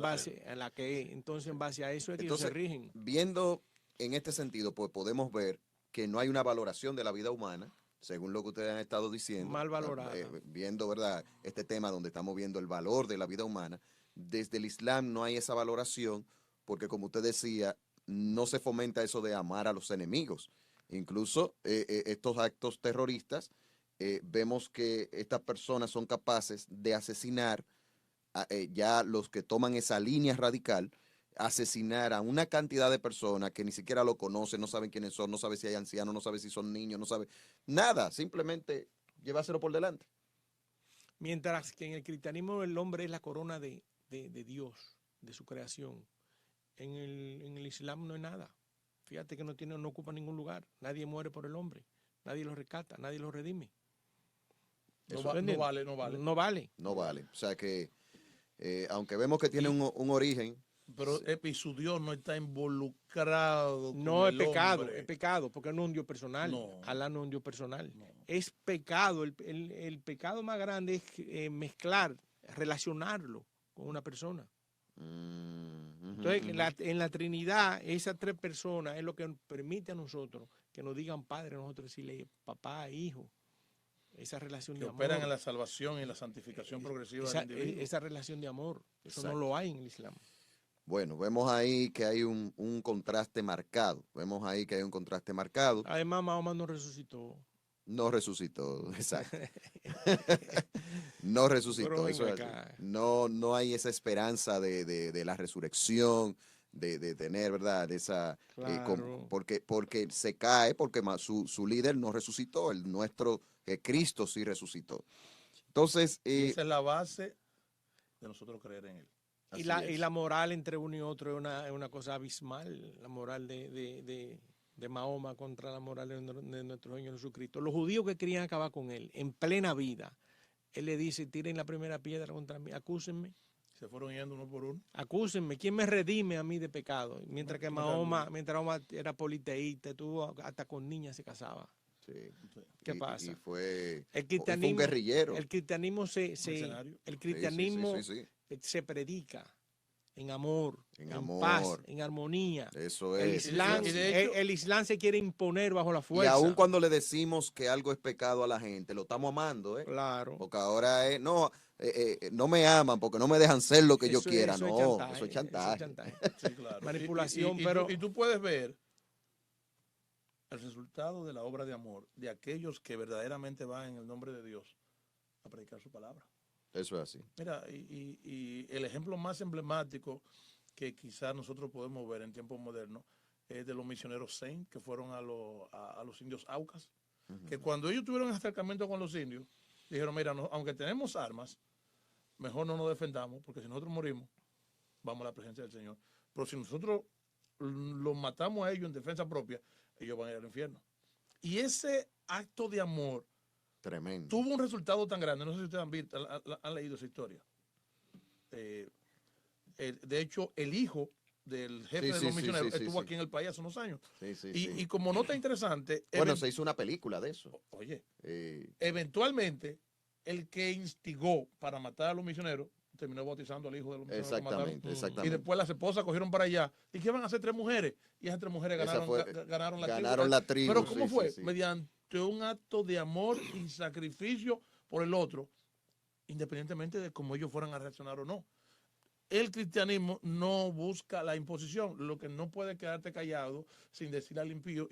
en base a eso es que ellos se rigen. Viendo en este sentido, pues podemos ver que no hay una valoración de la vida humana, según lo que ustedes han estado diciendo. Mal valorada. Viendo, ¿verdad?, este tema donde estamos viendo el valor de la vida humana. Desde el Islam no hay esa valoración, porque como usted decía, no se fomenta eso de amar a los enemigos. Incluso estos actos terroristas, vemos que estas personas son capaces de asesinar ya los que toman esa línea radical, asesinar a una cantidad de personas que ni siquiera lo conocen, no saben quiénes son, no saben si hay ancianos, no saben si son niños, no saben nada, simplemente llevárselo por delante. Mientras que en el cristianismo el hombre es la corona de Dios, de su creación. En el Islam no es nada. fíjate que no ocupa ningún lugar. Nadie muere por el hombre. Nadie lo rescata, nadie lo redime. No, Eso, no vale, no vale. No vale. No vale. O sea que, aunque vemos que tiene un origen, Pero y su Dios no está involucrado con No es el pecado, hombre. es pecado, porque no es un Dios personal. No. Alá no es un Dios personal. No. Es pecado. El pecado más grande es mezclar, relacionarlo con una persona. Entonces, en la Trinidad, esas tres personas es lo que nos permite a nosotros que nos digan padre, nosotros decirle papá, hijo. Esa relación Que de operan amor. en la salvación y en la santificación progresiva Esa, del individuo. esa relación de amor. Eso Exacto. no lo hay en el Islam. bueno, vemos ahí que hay un contraste marcado. Vemos ahí que hay un contraste marcado. Además, Mahoma no resucitó. No resucitó, exacto. No resucitó. Pero Eso ven es así. acá. No hay esa esperanza de la resurrección, de tener, ¿verdad? Esa, Claro. porque se cae, porque su líder no resucitó, el nuestro Cristo sí resucitó. Entonces, Y esa es la base de nosotros creer en él. Y la moral entre uno y otro es una cosa abismal, la moral de Mahoma contra la moral de nuestro Señor Jesucristo. Los judíos que querían acabar con él en plena vida, él le dice, tiren la primera piedra contra mí, acúsenme, Se fueron yendo uno por uno. acúsenme, ¿quién me redime a mí de pecado? Mientras que Mahoma era politeísta, hasta con niñas se casaba. sí. ¿Qué pasa? Y fue El un cristianismo, guerrillero. el cristianismo Mercenario. el cristianismo Sí. se predica en amor, En en amor. paz, en armonía. Eso El es. Islam, Y de hecho- el Islam se quiere imponer bajo la Y fuerza. aun cuando le decimos que algo es pecado a la gente, lo estamos amando, ¿eh? Claro. Porque ahora no me aman porque no me dejan ser lo que yo Eso quiera. eso No, chantaje, eso es chantaje. Sí, claro. Manipulación, Y pero... y tú puedes ver el resultado de la obra de amor de aquellos que verdaderamente van en el nombre de Dios a predicar su palabra. Eso es así. Mira, y el ejemplo más emblemático que quizás nosotros podemos ver en tiempos modernos es de los misioneros Zen que fueron a los indios Aucas, que cuando ellos tuvieron acercamiento con los indios, dijeron, mira, aunque tenemos armas, mejor no nos defendamos, porque si nosotros morimos, vamos a la presencia del Señor. Pero si nosotros los matamos a ellos en defensa propia, ellos van a ir al infierno. Y ese acto de amor Tremendo. tuvo un resultado tan grande. No sé si ustedes han leído esa historia. De hecho, el hijo del jefe de los misioneros estuvo aquí en el país hace unos años. Y como nota interesante... Bueno, se hizo una película de eso. Oye, eventualmente, el que instigó para matar a los misioneros terminó bautizando al hijo de los misioneros que mataron. Exactamente. Y después las esposas cogieron para allá. ¿Y qué van a hacer 3 mujeres? Y esas 3 mujeres ganaron la tribu. Pero ¿cómo fue? Mediante un acto de amor y sacrificio por el otro, independientemente de cómo ellos fueran a reaccionar o no. El cristianismo no busca la imposición. Lo que no puede quedarte callado sin decir al impío,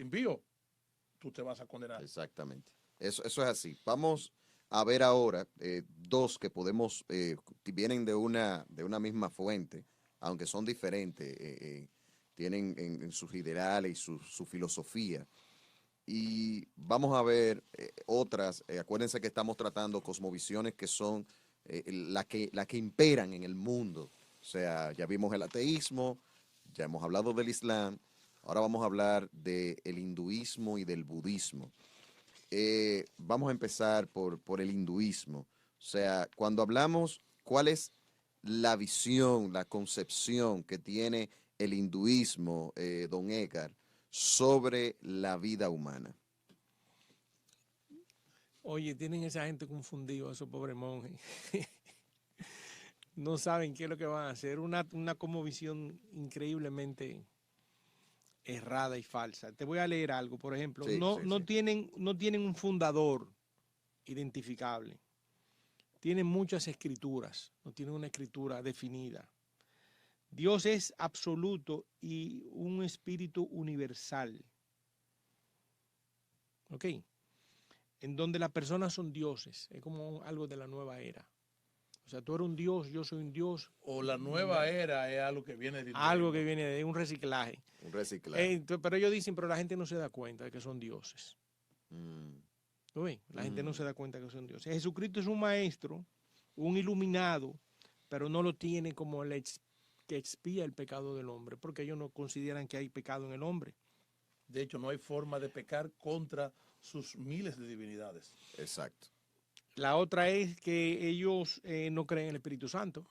tú te vas a condenar. Exactamente. Eso es así. Vamos a ver ahora dos que podemos, que vienen de una misma fuente, aunque son diferentes, tienen en sus ideales y su filosofía. Y vamos a ver otras, acuérdense que estamos tratando cosmovisiones que son las que imperan en el mundo. O sea, ya vimos el ateísmo, ya hemos hablado del Islam, ahora vamos a hablar del hinduismo y del budismo. Vamos a empezar por el hinduismo. O sea, cuando hablamos, ¿cuál es la visión, la concepción que tiene el hinduismo, don Edgar, sobre la vida humana? Oye, tienen esa gente confundida, esos pobres monjes. No saben qué es lo que van a hacer. Una cosmovisión increíblemente errada y falsa. Te voy a leer algo, por ejemplo. No tienen un fundador identificable. Tienen muchas escrituras, no tienen una escritura definida. Dios es absoluto y un espíritu universal. ¿Ok? En donde las personas son dioses. Es como algo de la nueva era. O sea, tú eres un dios, yo soy un dios. O la nueva era es algo que viene de... Algo que viene de un reciclaje. Un reciclaje. Pero ellos dicen, pero la gente no se da cuenta de que son dioses. La gente no se da cuenta de que son dioses. Jesucristo es un maestro, un iluminado, pero no lo tiene como el que expía el pecado del hombre, porque ellos no consideran que hay pecado en el hombre. De hecho, no hay forma de pecar contra sus miles de divinidades. Exacto. La otra es que ellos no creen en el Espíritu Santo.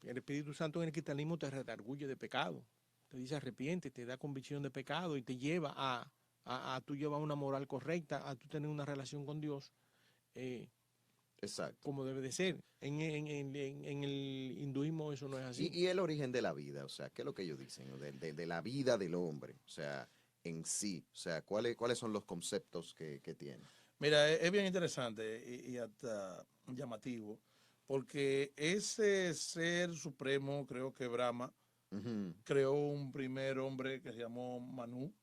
El Espíritu Santo en el cristianismo te redarguye de pecado. Te dice arrepiente, te da convicción de pecado y te lleva a tú llevar una moral correcta, a tú tener una relación con Dios Exacto. como debe de ser. En el hinduismo eso no es así. Y el origen de la vida, o sea, ¿qué es lo que ellos dicen? De la vida del hombre, o sea, en sí, o sea, ¿cuáles son los conceptos que tiene? Mira, es bien interesante y hasta llamativo, porque ese ser supremo, creo que Brahma, creó un primer hombre que se llamó Manu.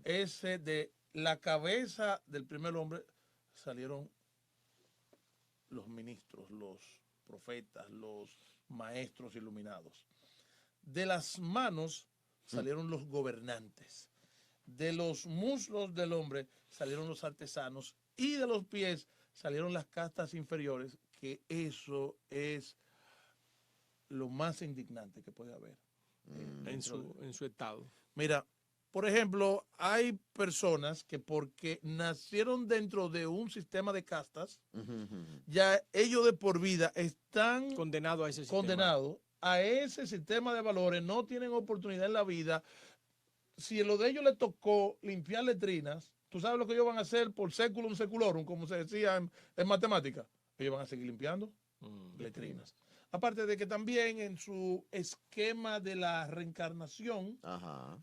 Ese de la cabeza del primer hombre salieron los ministros, los profetas, los maestros iluminados. De las manos salieron los gobernantes. De los muslos del hombre salieron los artesanos y de los pies salieron las castas inferiores, que eso es lo más indignante que puede haber. En su estado. Mira, por ejemplo, hay personas que porque nacieron dentro de un sistema de castas, ya ellos de por vida están condenados a ese sistema. Condenados a ese sistema de valores, no tienen oportunidad en la vida. Si lo de ellos les tocó limpiar letrinas, ¿tú sabes lo que ellos van a hacer por seculum seculorum, como se decía en matemática? Ellos van a seguir limpiando letrinas. Aparte de que también en su esquema de la reencarnación,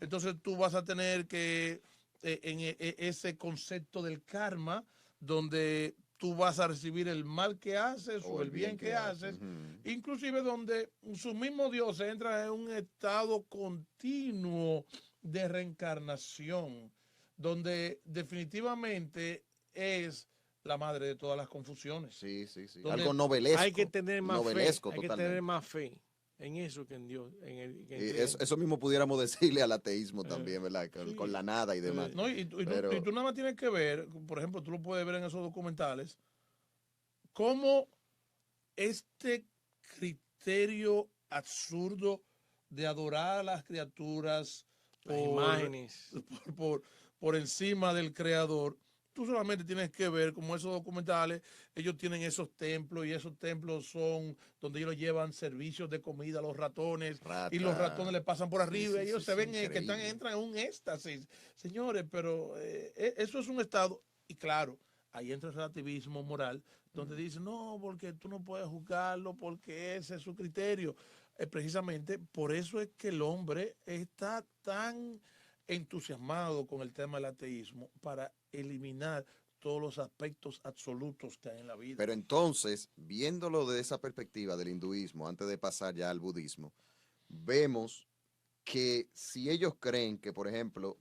entonces tú vas a tener que, ese concepto del karma, donde tú vas a recibir el mal que haces o el bien que haces, inclusive donde su mismo Dios entra en un estado continuo de reencarnación, donde definitivamente es la madre de todas las confusiones. Sí. Algo novelesco. Hay que tener más novelesco, fe. Hay que tener más fe en eso que en Dios. Eso mismo pudiéramos decirle al ateísmo también, ¿verdad? Con la nada y demás. No, y tú nada más tienes que ver, por ejemplo, tú lo puedes ver en esos documentales, cómo este criterio absurdo de adorar a las criaturas las imágenes por encima del creador. Tú solamente tienes que ver como esos documentales, ellos tienen esos templos y esos templos son donde ellos llevan servicios de comida a los ratones y los ratones le pasan por arriba y ellos se ven que entran en un éxtasis. Señores, pero eso es un estado, y claro, ahí entra el relativismo moral, donde dicen, no, porque tú no puedes juzgarlo, porque ese es su criterio. Precisamente por eso es que el hombre está tan entusiasmado con el tema del ateísmo, para eliminar todos los aspectos absolutos que hay en la vida. Pero entonces, viéndolo desde esa perspectiva del hinduismo, antes de pasar ya al budismo, vemos que si ellos creen que, por ejemplo,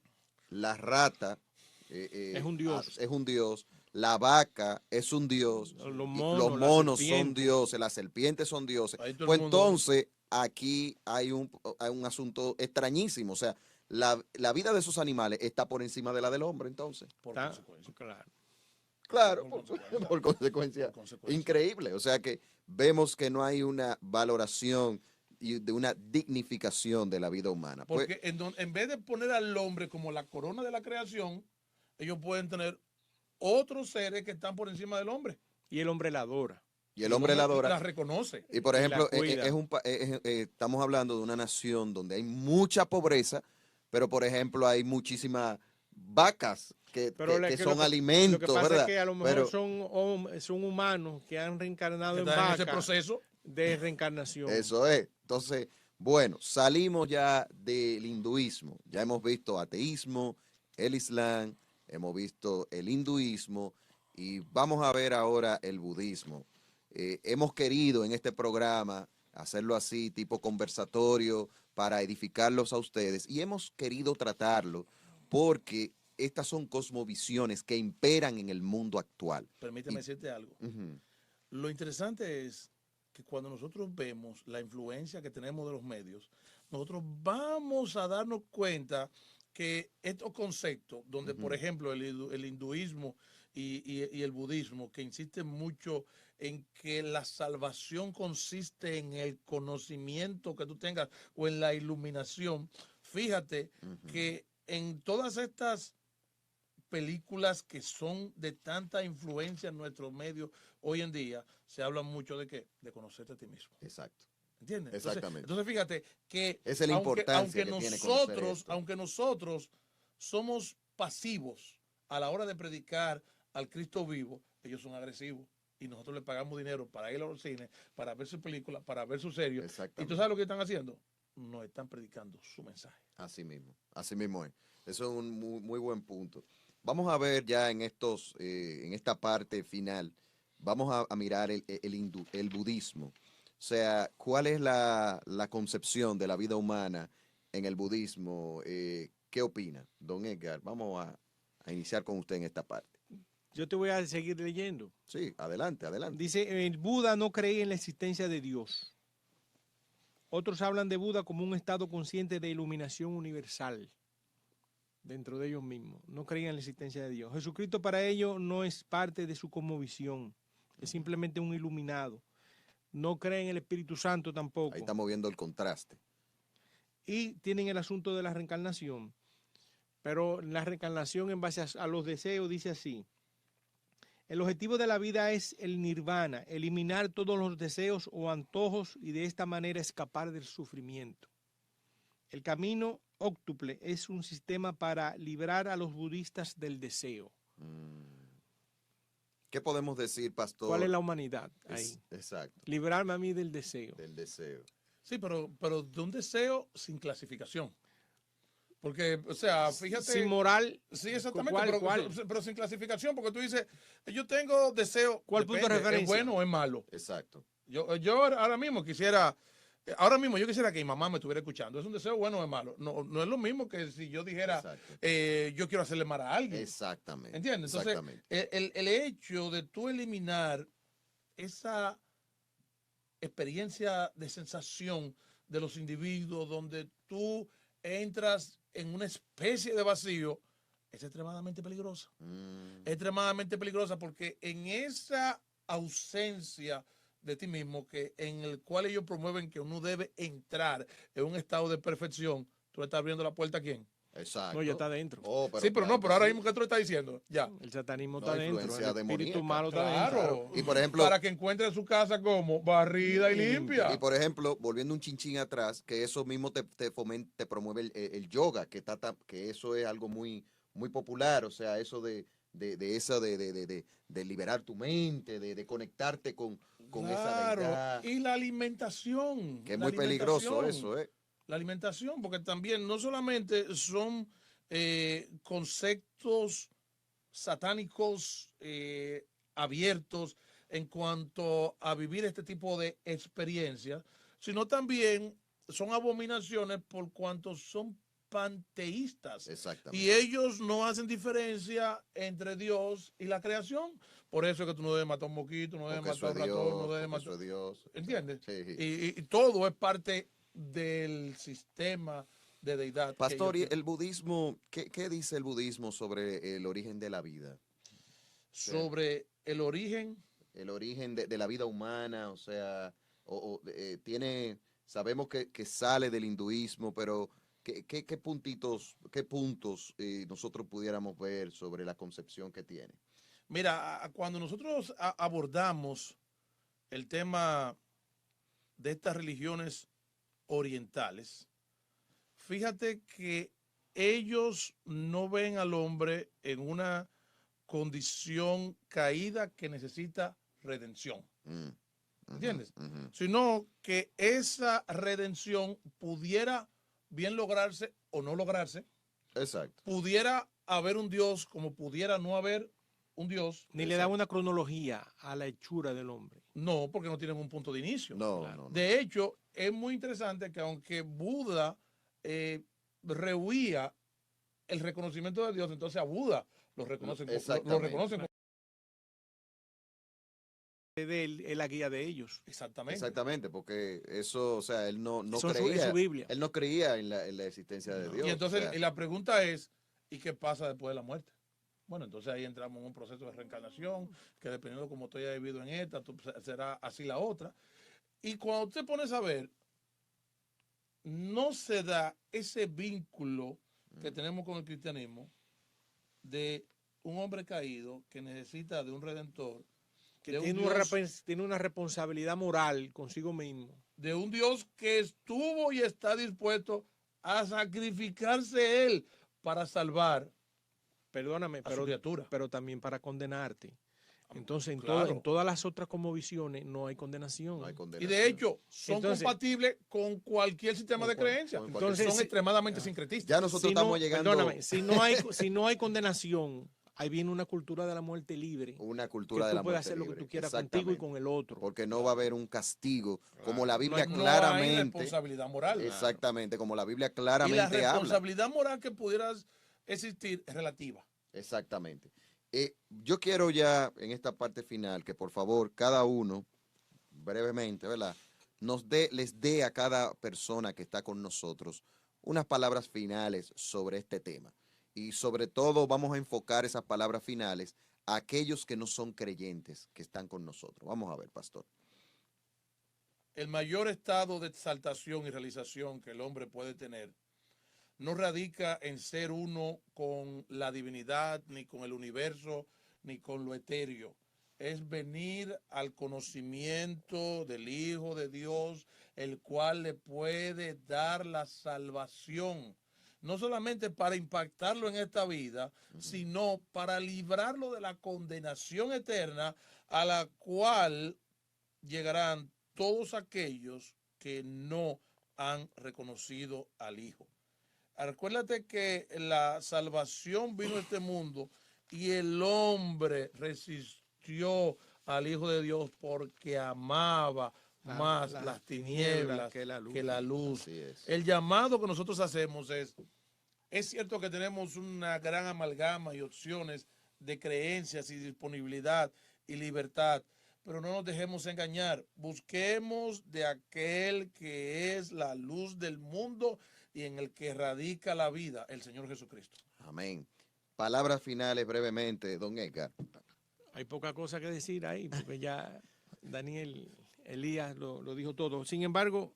la rata es un dios, la vaca es un dios, los monos son dioses, las serpientes son dioses, pues entonces aquí hay un asunto extrañísimo, o sea, la vida de esos animales está por encima de la del hombre, entonces. Por consecuencia. Claro, por consecuencia. Increíble. O sea que vemos que no hay una valoración y de una dignificación de la vida humana. Porque en vez de poner al hombre como la corona de la creación, ellos pueden tener otros seres que están por encima del hombre. Y el hombre la adora. Y el hombre la adora. La reconoce. Y por ejemplo, estamos hablando de una nación donde hay mucha pobreza, pero por ejemplo hay muchísimas vacas que son alimentos. Lo que pasa ¿verdad? es que a lo mejor son humanos que han reencarnado en vacas. Ese proceso de reencarnación. Eso es. Entonces, bueno, salimos ya del hinduismo. Ya hemos visto ateísmo, el islam, hemos visto el hinduismo y vamos a ver ahora el budismo. Hemos querido en este programa hacerlo así, tipo conversatorio, para edificarlos a ustedes. Y hemos querido tratarlo porque estas son cosmovisiones que imperan en el mundo actual. Permíteme decirte algo. Lo interesante es que cuando nosotros vemos la influencia que tenemos de los medios, nosotros vamos a darnos cuenta que estos conceptos, donde por ejemplo el hinduismo y el budismo, que insisten mucho en que la salvación consiste en el conocimiento que tú tengas o en la iluminación, fíjate que en todas estas películas que son de tanta influencia en nuestros medios hoy en día, se habla mucho de qué, de conocerte a ti mismo. Exacto. ¿Entiendes? Exactamente. Entonces fíjate que Esa es la importancia que tiene conocer esto. aunque nosotros somos pasivos a la hora de predicar al Cristo vivo, ellos son agresivos. Y nosotros le pagamos dinero para ir a los cines, para ver su película, para ver su serie. ¿Y tú sabes lo que están haciendo? No están predicando su mensaje. Así mismo es. Eso es un muy buen punto. Vamos a ver ya en esta parte final, vamos a mirar el budismo. O sea, ¿cuál es la concepción de la vida humana en el budismo? ¿Qué opina, don Edgar? Vamos a iniciar con usted en esta parte. Yo te voy a seguir leyendo. Sí, adelante. Dice, el Buda no creía en la existencia de Dios. Otros hablan de Buda como un estado consciente de iluminación universal dentro de ellos mismos. No creían en la existencia de Dios. Jesucristo para ellos no es parte de su cosmovisión. Es simplemente un iluminado. No creen en el Espíritu Santo tampoco. Ahí estamos viendo el contraste. Y tienen el asunto de la reencarnación. Pero la reencarnación en base a los deseos dice así. El objetivo de la vida es el nirvana, eliminar todos los deseos o antojos y de esta manera escapar del sufrimiento. El camino óctuple es un sistema para librar a los budistas del deseo. ¿Qué podemos decir, pastor? ¿Cuál es la humanidad ahí? Exacto. Librarme a mí del deseo. Del deseo. Sí, pero de un deseo sin clasificación. Porque, o sea, fíjate. Sin moral. Sí, exactamente. ¿Cuál? Pero sin clasificación, porque tú dices, yo tengo deseo. ¿Cuál punto de referencia? ¿Es bueno o es malo? Exacto. Yo ahora mismo yo quisiera que mi mamá me estuviera escuchando. ¿Es un deseo bueno o es malo? No es lo mismo que si yo dijera, yo quiero hacerle mal a alguien. Exactamente. ¿Entiendes? Entonces, el hecho de tú eliminar esa experiencia de sensación de los individuos donde tú entras en una especie de vacío, es extremadamente peligrosa. Es extremadamente peligrosa porque en esa ausencia de ti mismo, en el cual ellos promueven que uno debe entrar en un estado de perfección, tú le estás abriendo la puerta a quién. Exacto. No, ya está dentro. Pero ahora mismo que tú le estás diciendo, ya. El satanismo está dentro, el espíritu demoníaca. malo está dentro. Y por ejemplo, para que encuentre su casa como barrida y limpia. Y por ejemplo, volviendo un chinchín atrás, que eso mismo te promueve el yoga, que eso es algo muy popular, o sea, eso de liberar tu mente, de conectarte con esa deidad. Y la alimentación. Que es muy peligroso eso, La alimentación, porque también no solamente son conceptos satánicos abiertos en cuanto a vivir este tipo de experiencias, sino también son abominaciones por cuanto son panteístas. Exactamente. Y ellos no hacen diferencia entre Dios y la creación. Por eso es que tú no debes matar un mosquito, no debes matar un ratón, no debes matar. Dios. ¿Entiendes? Sí. Y todo es parte del sistema de deidad. Pastor, ¿y el budismo, qué dice el budismo sobre el origen de la vida? Sobre el origen. El origen de la vida humana, o sea, sabemos que sale del hinduismo, pero ¿qué puntos nosotros pudiéramos ver sobre la concepción que tiene? Mira, cuando nosotros abordamos el tema de estas religiones orientales, fíjate que ellos no ven al hombre en una condición caída que necesita redención. ¿Entiendes? Sino que esa redención pudiera bien lograrse o no lograrse. Exacto. Pudiera haber un Dios como pudiera no haber un Dios. Ni le da una cronología a la hechura del hombre. No, porque no tienen un punto de inicio. No. De hecho, es muy interesante que aunque Buda rehuía el reconocimiento de Dios, entonces a Buda lo reconocen como Es la guía de ellos. Exactamente, porque eso, o sea, él no creía. Su Biblia. Él no creía en la existencia de Dios. Y entonces, o sea, la pregunta es, ¿y qué pasa después de la muerte? Bueno, entonces ahí entramos en un proceso de reencarnación, que dependiendo de cómo tú hayas vivido en esta, será así la otra. Y cuando usted pone a ver, no se da ese vínculo que tenemos con el cristianismo de un hombre caído que necesita de un redentor, que tiene una responsabilidad moral consigo mismo. De un Dios que estuvo y está dispuesto a sacrificarse él para salvar, perdóname, a su criatura. Pero también para condenarte. Entonces, claro, en todas las otras cosmovisiones no hay condenación. No hay condenación. Y de hecho, son compatibles con cualquier sistema de creencia. Entonces, son extremadamente sincretistas. Ya nosotros estamos llegando... Perdóname, si no hay condenación, ahí viene una cultura de la muerte libre. Una cultura de la muerte libre. Tú puedes hacer lo que tú quieras contigo y con el otro. Porque no va a haber un castigo, como la Biblia no claramente... hay responsabilidad moral. Exactamente, como la Biblia claramente habla. Y la responsabilidad moral que pudiera existir es relativa. Exactamente. Yo quiero ya, en esta parte final, que por favor, cada uno, brevemente, ¿verdad?, les dé a cada persona que está con nosotros unas palabras finales sobre este tema. Y sobre todo vamos a enfocar esas palabras finales a aquellos que no son creyentes que están con nosotros. Vamos a ver, pastor. El mayor estado de exaltación y realización que el hombre puede tener no radica en ser uno con la divinidad, ni con el universo, ni con lo etéreo. Es venir al conocimiento del Hijo de Dios, el cual le puede dar la salvación. No solamente para impactarlo en esta vida, sino para librarlo de la condenación eterna a la cual llegarán todos aquellos que no han reconocido al Hijo. Acuérdate que la salvación vino a este mundo y el hombre resistió al Hijo de Dios porque amaba más las tinieblas que la luz. El llamado que nosotros hacemos es cierto que tenemos una gran amalgama y opciones de creencias y disponibilidad y libertad, pero no nos dejemos engañar. Busquemos de aquel que es la luz del mundo y en el que radica la vida, el Señor Jesucristo. Amén. Palabras finales brevemente, don Edgar. Hay poca cosa que decir ahí, porque ya Daniel, Elías lo dijo todo. Sin embargo,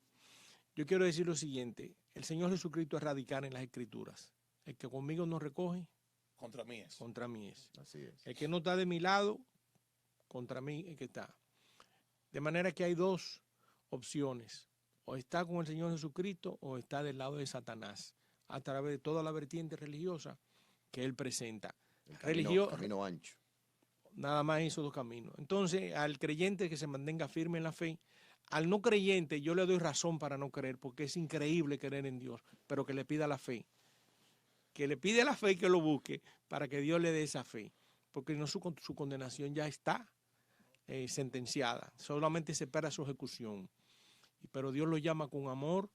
yo quiero decir lo siguiente. El Señor Jesucristo es radical en las Escrituras. El que conmigo no recoge, contra mí es. Contra mí es. Así es. El que no está de mi lado, contra mí es que está. De manera que hay dos opciones. O está con el Señor Jesucristo o está del lado de Satanás, a través de toda la vertiente religiosa que él presenta. Camino ancho. Nada más esos dos caminos. Entonces, al creyente que se mantenga firme en la fe, al no creyente yo le doy razón para no creer, porque es increíble creer en Dios, pero que le pida la fe. Que le pide la fe y que lo busque para que Dios le dé esa fe, porque no su condenación ya está sentenciada, solamente se espera su ejecución. Pero Dios lo llama con amor,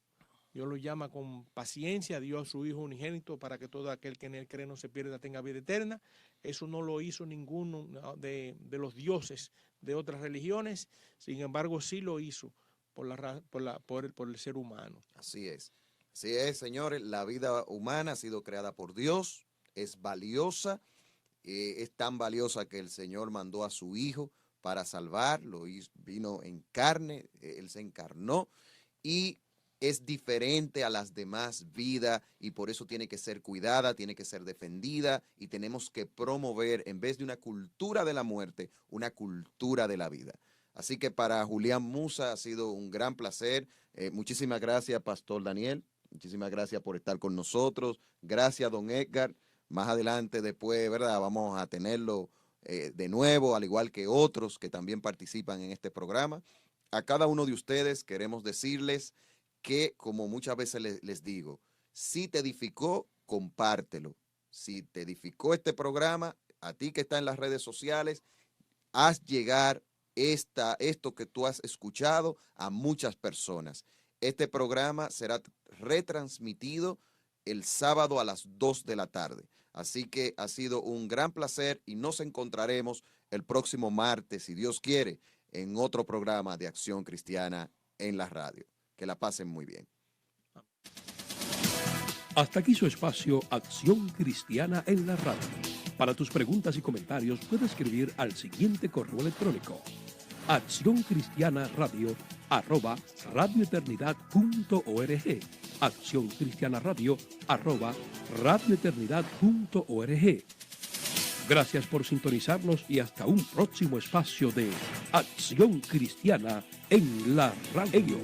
Dios lo llama con paciencia, dio a su Hijo unigénito para que todo aquel que en él cree no se pierda, tenga vida eterna. Eso no lo hizo ninguno de los dioses de otras religiones, sin embargo sí lo hizo por el ser humano. Así es, señores, la vida humana ha sido creada por Dios, es valiosa, es tan valiosa que el Señor mandó a su Hijo para salvarlo, vino en carne, él se encarnó y es diferente a las demás vidas y por eso tiene que ser cuidada, tiene que ser defendida y tenemos que promover, en vez de una cultura de la muerte, una cultura de la vida. Así que para Julián Musa ha sido un gran placer. Muchísimas gracias, Pastor Daniel. Muchísimas gracias por estar con nosotros. Gracias, don Edgar. Más adelante, después, ¿verdad? Vamos a tenerlo de nuevo, al igual que otros que también participan en este programa. A cada uno de ustedes queremos decirles que, como muchas veces les digo, si te edificó, compártelo. Si te edificó este programa, a ti que está en las redes sociales, haz llegar esto que tú has escuchado a muchas personas. Este programa será retransmitido el sábado a las 2 de la tarde. Así que ha sido un gran placer y nos encontraremos el próximo martes, si Dios quiere, en otro programa de Acción Cristiana en la radio. Que la pasen muy bien. Hasta aquí su espacio Acción Cristiana en la radio. Para tus preguntas y comentarios puede escribir al siguiente correo electrónico: accioncristianaradio@radioeternidad.org. accioncristianaradio@radioeternidad.org. Gracias por sintonizarnos y hasta un próximo espacio de Acción Cristiana en la radio.